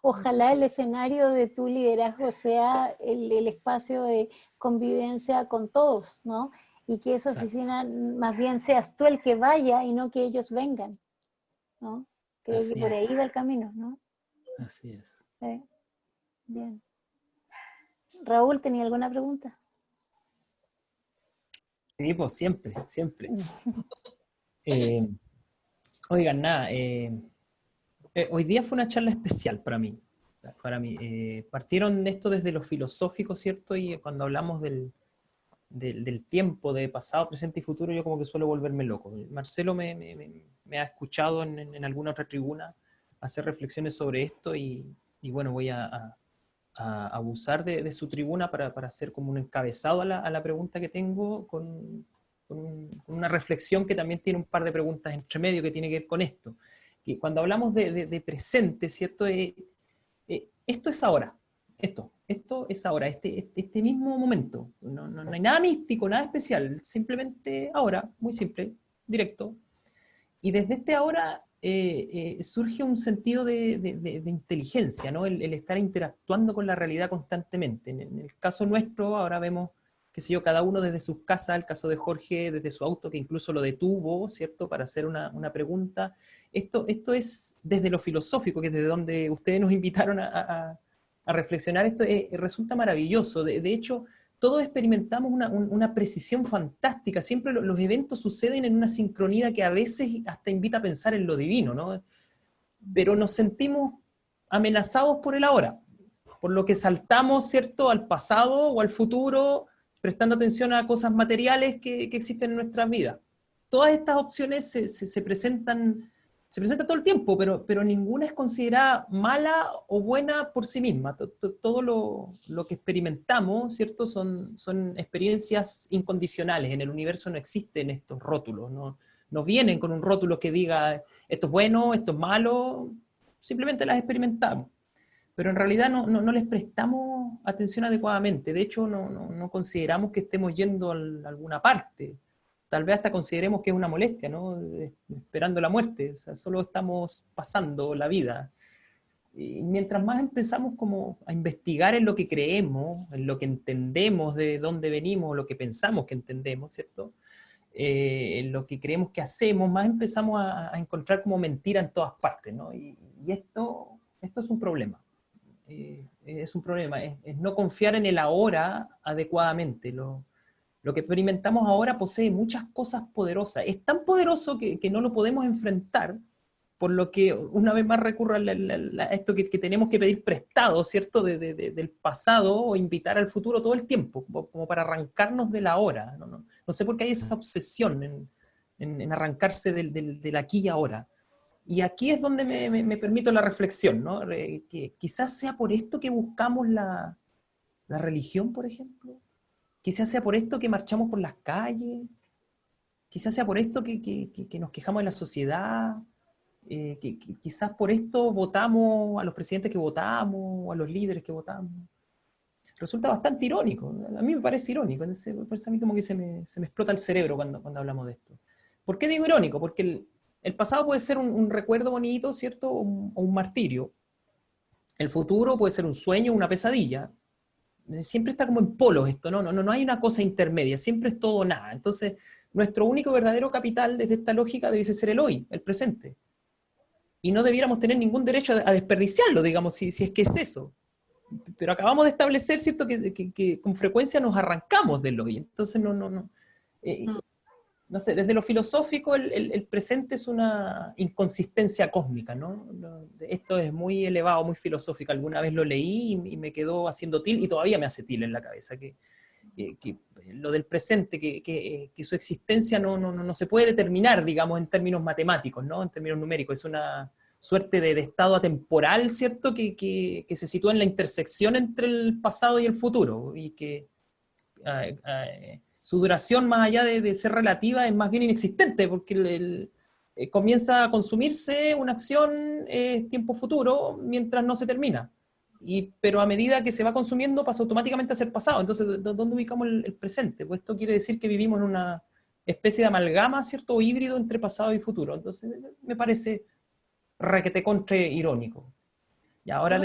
Ojalá el escenario de tu liderazgo sea el espacio de convivencia con todos, ¿no? Y que esa Exacto. oficina más bien seas tú el que vaya y no que ellos vengan, ¿no? Creo que Así por ahí es, va el camino, ¿no? así es. Bien. Raúl, ¿tenía alguna pregunta? Sí, pues siempre, siempre. Oigan, nada, hoy día fue una charla especial para mí. Partieron esto desde lo filosófico, ¿cierto? Y cuando hablamos del tiempo, de pasado, presente y futuro, yo como que suelo volverme loco. Marcelo me ha escuchado en alguna otra tribuna hacer reflexiones sobre esto y bueno, voy a abusar de su tribuna para hacer como un encabezado a la pregunta que tengo con una reflexión que también tiene un par de preguntas entre medio que tiene que ver con esto. Que cuando hablamos de presente, ¿cierto? Esto es ahora. Esto es ahora, este mismo momento. No hay nada místico, nada especial, simplemente ahora, muy simple, directo. Y desde este ahora surge un sentido de inteligencia, ¿no? El estar interactuando con la realidad constantemente. En el caso nuestro, ahora vemos, qué sé yo, cada uno desde sus casas, el caso de Jorge desde su auto, que incluso lo detuvo, ¿cierto?, para hacer una pregunta. Esto es desde lo filosófico, que es desde donde ustedes nos invitaron a reflexionar. Esto resulta maravilloso. De hecho, todos experimentamos una precisión fantástica. Siempre los eventos suceden en una sincronía que a veces hasta invita a pensar en lo divino, ¿no? Pero nos sentimos amenazados por el ahora, por lo que saltamos, ¿cierto?, al pasado o al futuro, prestando atención a cosas materiales que existen en nuestras vidas. Todas estas opciones se presentan todo el tiempo, pero ninguna es considerada mala o buena por sí misma. Todo lo que experimentamos, ¿cierto?, son experiencias incondicionales. En el universo no existen estos rótulos, ¿no? no vienen con un rótulo que diga esto es bueno, esto es malo, simplemente las experimentamos. Pero en realidad no les prestamos atención adecuadamente. De hecho, no consideramos que estemos yendo a alguna parte. Tal vez hasta consideremos que es una molestia, ¿no? Esperando la muerte. O sea, solo estamos pasando la vida. Y mientras más empezamos como a investigar en lo que creemos, en lo que entendemos de dónde venimos, lo que pensamos que entendemos, ¿cierto? En lo que creemos que hacemos, más empezamos a encontrar como mentira en todas partes, ¿no? Y esto es un problema. Es un problema, es no confiar en el ahora adecuadamente. Lo que experimentamos ahora posee muchas cosas poderosas. Es tan poderoso que no lo podemos enfrentar, por lo que una vez más recurro a esto que tenemos que pedir prestado, ¿cierto? Del pasado o invitar al futuro todo el tiempo, como para arrancarnos del ahora. No sé por qué hay esa obsesión en arrancarse del aquí y ahora. Y aquí es donde me permito la reflexión, ¿no? Que quizás sea por esto que buscamos la religión, por ejemplo. Quizás sea por esto que marchamos por las calles. Quizás sea por esto que nos quejamos de la sociedad. Quizás por esto votamos a los presidentes que votamos, o a los líderes que votamos. Resulta bastante irónico. A mí me parece irónico. Parece a mí como que se me explota el cerebro cuando hablamos de esto. ¿Por qué digo irónico? Porque el pasado puede ser un recuerdo bonito, ¿cierto? O un martirio. El futuro puede ser un sueño, una pesadilla. Siempre está como en polos esto, no hay una cosa intermedia, siempre es todo o nada. Entonces, nuestro único verdadero capital desde esta lógica debe ser el hoy, el presente. Y no debiéramos tener ningún derecho a desperdiciarlo, digamos, si es que es eso. Pero acabamos de establecer, ¿cierto?, que con frecuencia nos arrancamos del hoy. Entonces, no sé, desde lo filosófico el presente es una inconsistencia cósmica, ¿no? Esto es muy elevado, muy filosófico. Alguna vez lo leí y me quedó haciendo til, y todavía me hace til en la cabeza, que lo del presente, que su existencia no se puede determinar, digamos, en términos matemáticos, ¿no? En términos numéricos. Es una suerte de estado atemporal, ¿cierto?, que se sitúa en la intersección entre el pasado y el futuro, y que su duración, más allá de ser relativa, es más bien inexistente, porque comienza a consumirse una acción tiempo futuro mientras no se termina. Pero a medida que se va consumiendo pasa automáticamente a ser pasado. Entonces, ¿dónde ubicamos el presente? Pues esto quiere decir que vivimos en una especie de amalgama, ¿cierto?, o híbrido entre pasado y futuro. Entonces, me parece requete contra irónico. Y ahora,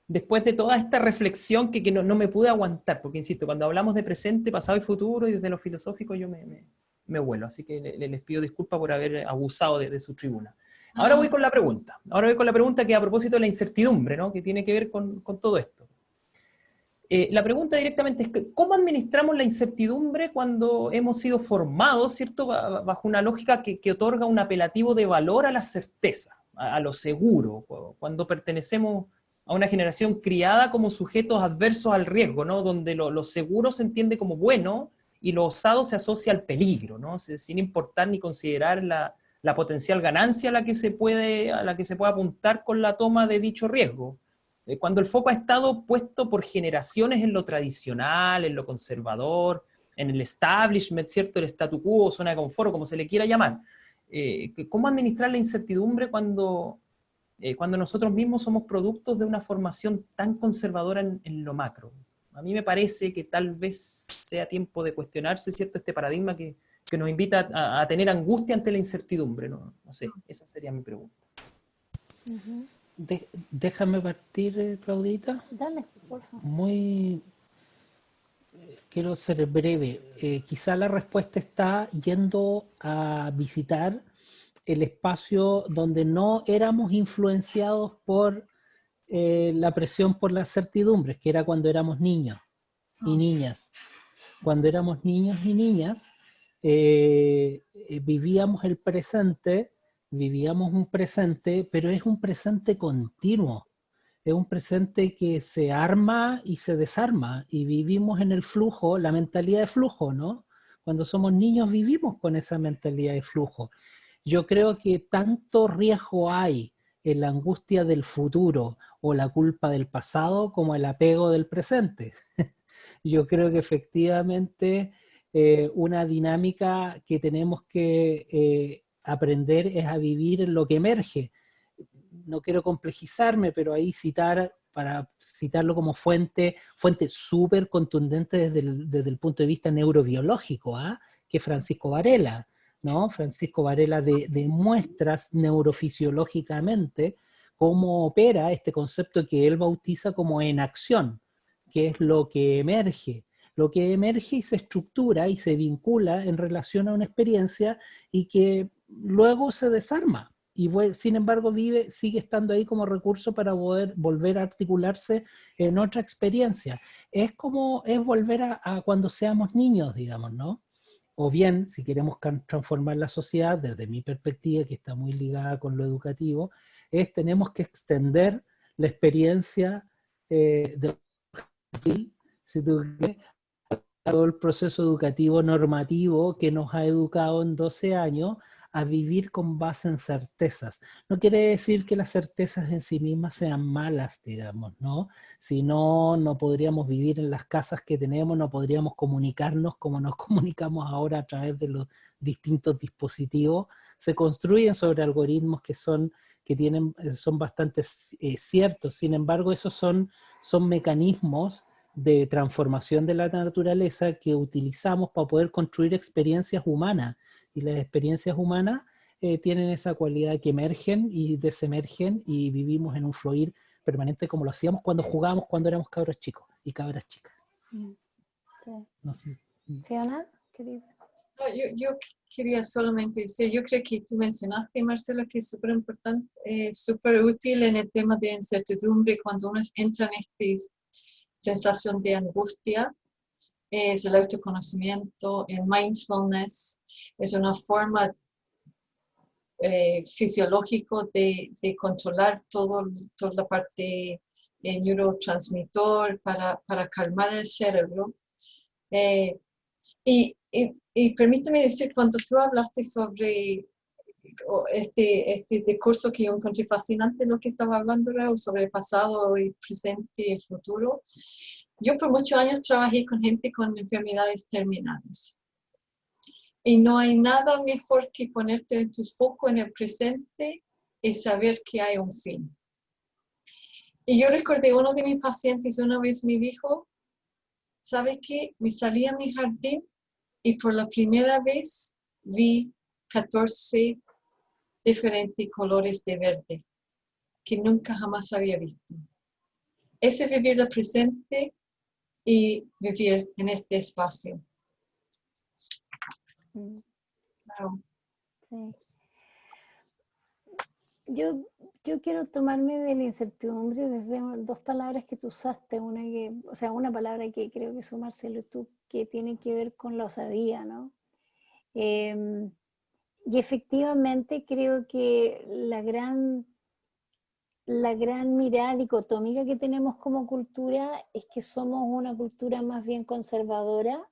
después de toda esta reflexión que no me pude aguantar, porque insisto, cuando hablamos de presente, pasado y futuro, y desde lo filosófico, yo me vuelo. Así que les pido disculpas por haber abusado de su tribuna. Ahora voy con la pregunta. Ahora voy con la pregunta que a propósito de la incertidumbre, ¿no?, que tiene que ver con todo esto. La pregunta directamente es, ¿cómo administramos la incertidumbre cuando hemos sido formados, ¿cierto?, bajo una lógica que otorga un apelativo de valor a la certeza, a lo seguro, cuando pertenecemos a una generación criada como sujetos adversos al riesgo, ¿no?, donde lo seguro se entiende como bueno y lo osado se asocia al peligro, ¿no?, sin importar ni considerar la potencial ganancia a la que se puede apuntar con la toma de dicho riesgo. Cuando el foco ha estado puesto por generaciones en lo tradicional, en lo conservador, en el establishment, ¿cierto?, el statu quo, zona de confort, como se le quiera llamar. ¿Cómo administrar la incertidumbre cuando nosotros mismos somos productos de una formación tan conservadora en lo macro? A mí me parece que tal vez sea tiempo de cuestionarse, ¿cierto?, este paradigma que nos invita a tener angustia ante la incertidumbre. No sé, esa sería mi pregunta. Déjame partir, Claudita. Dale, por favor. Quiero ser breve. Quizá la respuesta está yendo a visitar el espacio donde no éramos influenciados por la presión por las certidumbres, que era cuando éramos niños y niñas. Cuando éramos niños y niñas, vivíamos el presente, vivíamos un presente, pero es un presente continuo. Es un presente que se arma y se desarma, y vivimos en el flujo, la mentalidad de flujo, ¿no? Cuando somos niños vivimos con esa mentalidad de flujo. Yo creo que tanto riesgo hay en la angustia del futuro o la culpa del pasado como el apego del presente. Yo creo que efectivamente una dinámica que tenemos que aprender es a vivir en lo que emerge. No quiero complejizarme, pero ahí para citarlo como fuente súper contundente desde el punto de vista neurobiológico, que Francisco Varela, ¿no? Francisco Varela demuestra neurofisiológicamente cómo opera este concepto que él bautiza como enacción, que es lo que emerge y se estructura y se vincula en relación a una experiencia y que luego se desarma. Y sin embargo sigue estando ahí como recurso para poder volver a articularse en otra experiencia. Es volver a cuando seamos niños, digamos, ¿no? O bien, si queremos transformar la sociedad, desde mi perspectiva, que está muy ligada con lo educativo, tenemos que extender la experiencia de si tú quieres, todo el proceso educativo normativo que nos ha educado en 12 años a vivir con base en certezas. No quiere decir que las certezas en sí mismas sean malas, digamos, ¿no? Si no, no podríamos vivir en las casas que tenemos, no podríamos comunicarnos como nos comunicamos ahora a través de los distintos dispositivos. Se construyen sobre algoritmos que son bastante ciertos. Sin embargo, esos son mecanismos de transformación de la naturaleza que utilizamos para poder construir experiencias humanas. Y las experiencias humanas tienen esa cualidad que emergen y desemergen y vivimos en un fluir permanente como lo hacíamos cuando jugábamos cuando éramos cabros chicos y cabras chicas. Sí. No sé. Fiona, querida. No, yo quería solamente decir, yo creo que tú mencionaste, Marcela, que es súper importante, súper útil en el tema de incertidumbre cuando uno entra en esta sensación de angustia, es el autoconocimiento, el mindfulness, es una forma fisiológica de controlar toda la parte neurotransmisor para calmar el cerebro. Y permíteme decir, cuando tú hablaste sobre este discurso que yo encontré fascinante, lo que estaba hablando, Raúl, sobre el pasado, el presente y el futuro. Yo por muchos años trabajé con gente con enfermedades terminales. Y no hay nada mejor que ponerte en tu foco en el presente y saber que hay un fin. Y yo recordé, uno de mis pacientes una vez me dijo, ¿sabes qué? Me salí a mi jardín y por la primera vez vi 14 diferentes colores de verde que nunca jamás había visto. Ese es vivir el presente y vivir en este espacio. Claro. Sí. Yo quiero tomarme de la incertidumbre desde dos palabras que tú usaste, una palabra que creo que usó Marcelo y tú, que tiene que ver con la osadía, ¿no? Y efectivamente creo que la gran mirada dicotómica que tenemos como cultura es que somos una cultura más bien conservadora,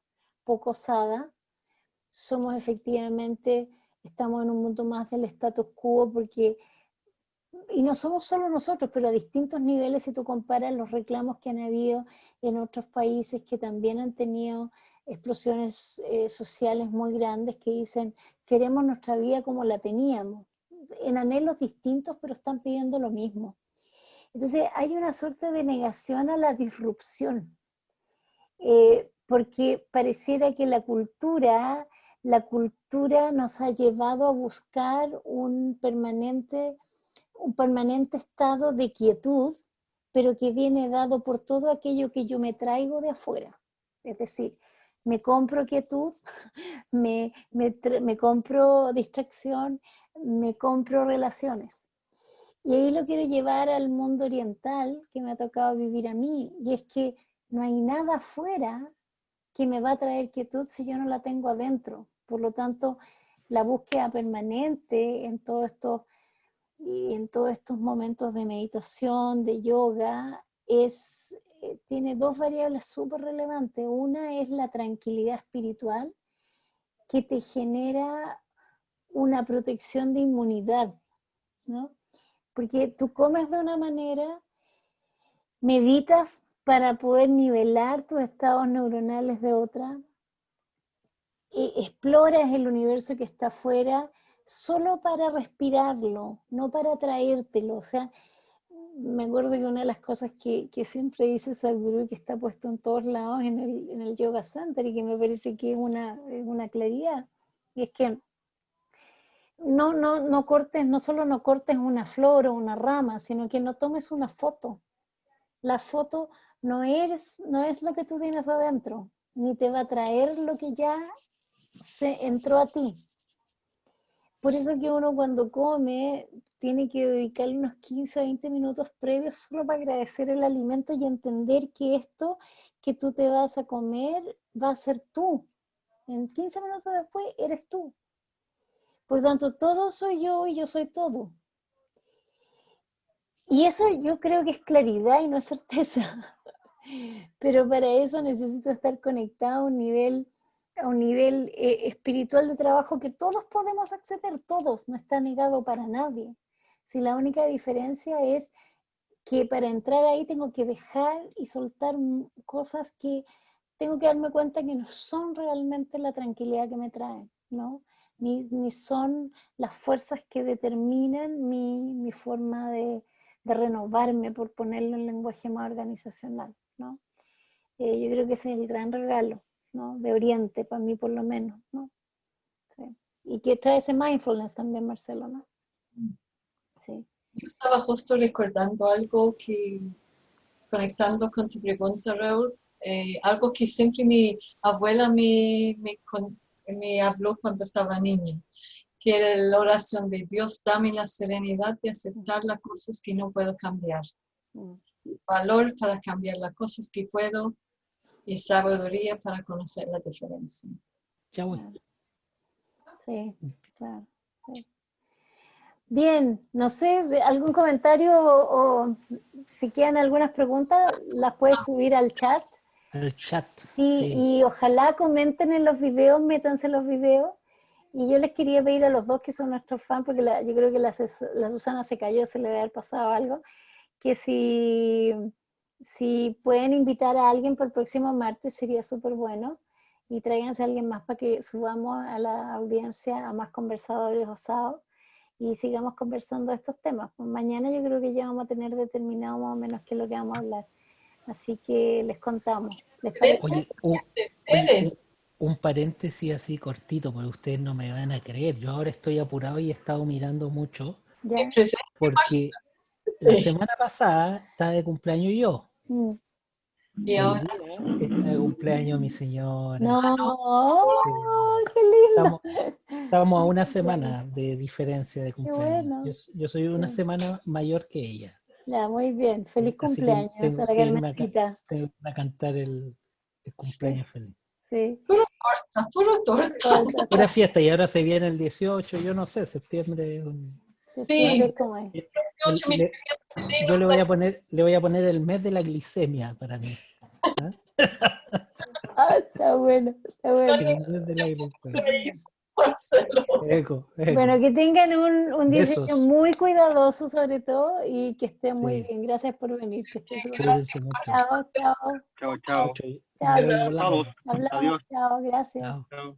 poco osada. Somos efectivamente, estamos en un mundo más del status quo y no somos solo nosotros, pero a distintos niveles, si tú comparas los reclamos que han habido en otros países que también han tenido explosiones sociales muy grandes que dicen, queremos nuestra vida como la teníamos, en anhelos distintos, pero están pidiendo lo mismo. Entonces hay una suerte de negación a la disrupción, porque pareciera que la cultura nos ha llevado a buscar un permanente estado de quietud, pero que viene dado por todo aquello que yo me traigo de afuera. Es decir, me compro quietud, me compro distracción, me compro relaciones. Y ahí lo quiero llevar al mundo oriental que me ha tocado vivir a mí, y es que no hay nada afuera que me va a traer quietud si yo no la tengo adentro. Por lo tanto, la búsqueda permanente en todos estos momentos de meditación, de yoga, tiene dos variables súper relevantes. Una es la tranquilidad espiritual, que te genera una protección de inmunidad, ¿no? Porque tú comes de una manera, meditas para poder nivelar tus estados neuronales de otra, exploras el universo que está afuera solo para respirarlo, no para traértelo. O sea, me acuerdo que una de las cosas que siempre dice Sadhguru y que está puesto en todos lados en el Yoga Center y que me parece que es una claridad, y es que no cortes, no solo no cortes una flor o una rama, sino que no tomes una foto. La foto no es lo que tú tienes adentro, ni te va a traer lo que ya se entró a ti. Por eso que uno cuando come tiene que dedicarle unos 15 a 20 minutos previos solo para agradecer el alimento y entender que esto que tú te vas a comer va a ser tú. En 15 minutos después eres tú. Por tanto, todo soy yo y yo soy todo. Y eso yo creo que es claridad y no es certeza. Pero para eso necesito estar conectado a un nivel espiritual de trabajo que todos podemos acceder, todos, no está negado para nadie. Si la única diferencia es que para entrar ahí tengo que dejar y soltar cosas que tengo que darme cuenta que no son realmente la tranquilidad que me traen, ¿no? Ni son las fuerzas que determinan mi forma de renovarme, por ponerlo en lenguaje más organizacional, ¿no? Yo creo que ese es el gran regalo, ¿no? De Oriente, para mí por lo menos, ¿no? Sí. Y que trae ese mindfulness también, Marcelo, ¿no? Sí. Yo estaba justo recordando algo que, conectando con tu pregunta, Raúl, algo que siempre mi abuela me habló cuando estaba niña, que era la oración de Dios, dame la serenidad de aceptar las cosas que no puedo cambiar, valor para cambiar las cosas que puedo y sabiduría para conocer la diferencia. Ya voy. Sí, claro. Sí. Bien, no sé, ¿algún comentario o si quedan algunas preguntas, las puedes subir al chat? El chat. Sí, Sí. y ojalá comenten en los videos, métanse en los videos. Y yo les quería pedir a los dos que son nuestros fans, porque yo creo que la Susana se cayó, se le debe haber pasado algo, que si pueden invitar a alguien para el próximo martes sería súper bueno. Y tráiganse a alguien más para que subamos a la audiencia a más conversadores osados y sigamos conversando de estos temas. Pues mañana yo creo que ya vamos a tener determinado más o menos qué es lo que vamos a hablar. Así que les contamos. ¿Les parece? Oye, un paréntesis así cortito, porque ustedes no me van a creer. Yo ahora estoy apurado y he estado mirando mucho, ¿Ya? porque la semana pasada estaba de cumpleaños yo. Y Hoy ahora, día está de cumpleaños mi señora. No, Sí. qué lindo. Estamos a una semana de diferencia de Qué cumpleaños. bueno. Yo soy una Sí. semana mayor que ella. Ya, muy bien. Feliz Así que cumpleaños a tengo la que irme Carmencita. tengo que ir a cantar el cumpleaños feliz. Sí. puro torta. Pura fiesta, y ahora se viene el 18, yo no sé, septiembre. Septiembre, ¿cómo es? 18 mil Yo le voy a poner el mes de la glicemia para mí. ¿Ah? Ah, está bueno, está bueno. El mes de la glicemia. Marcelo. Eco. Bueno, que tengan un 18 Besos. muy cuidadoso sobre todo y que estén muy Sí. bien. Gracias por venir. Que estén súper bien. Cuídense mucho. Chao, chao. Chao, Chao, chao. chao. Chao. Me voy volando. Saludos. Hablamos. Adiós. Chao, gracias. Chao. Chao.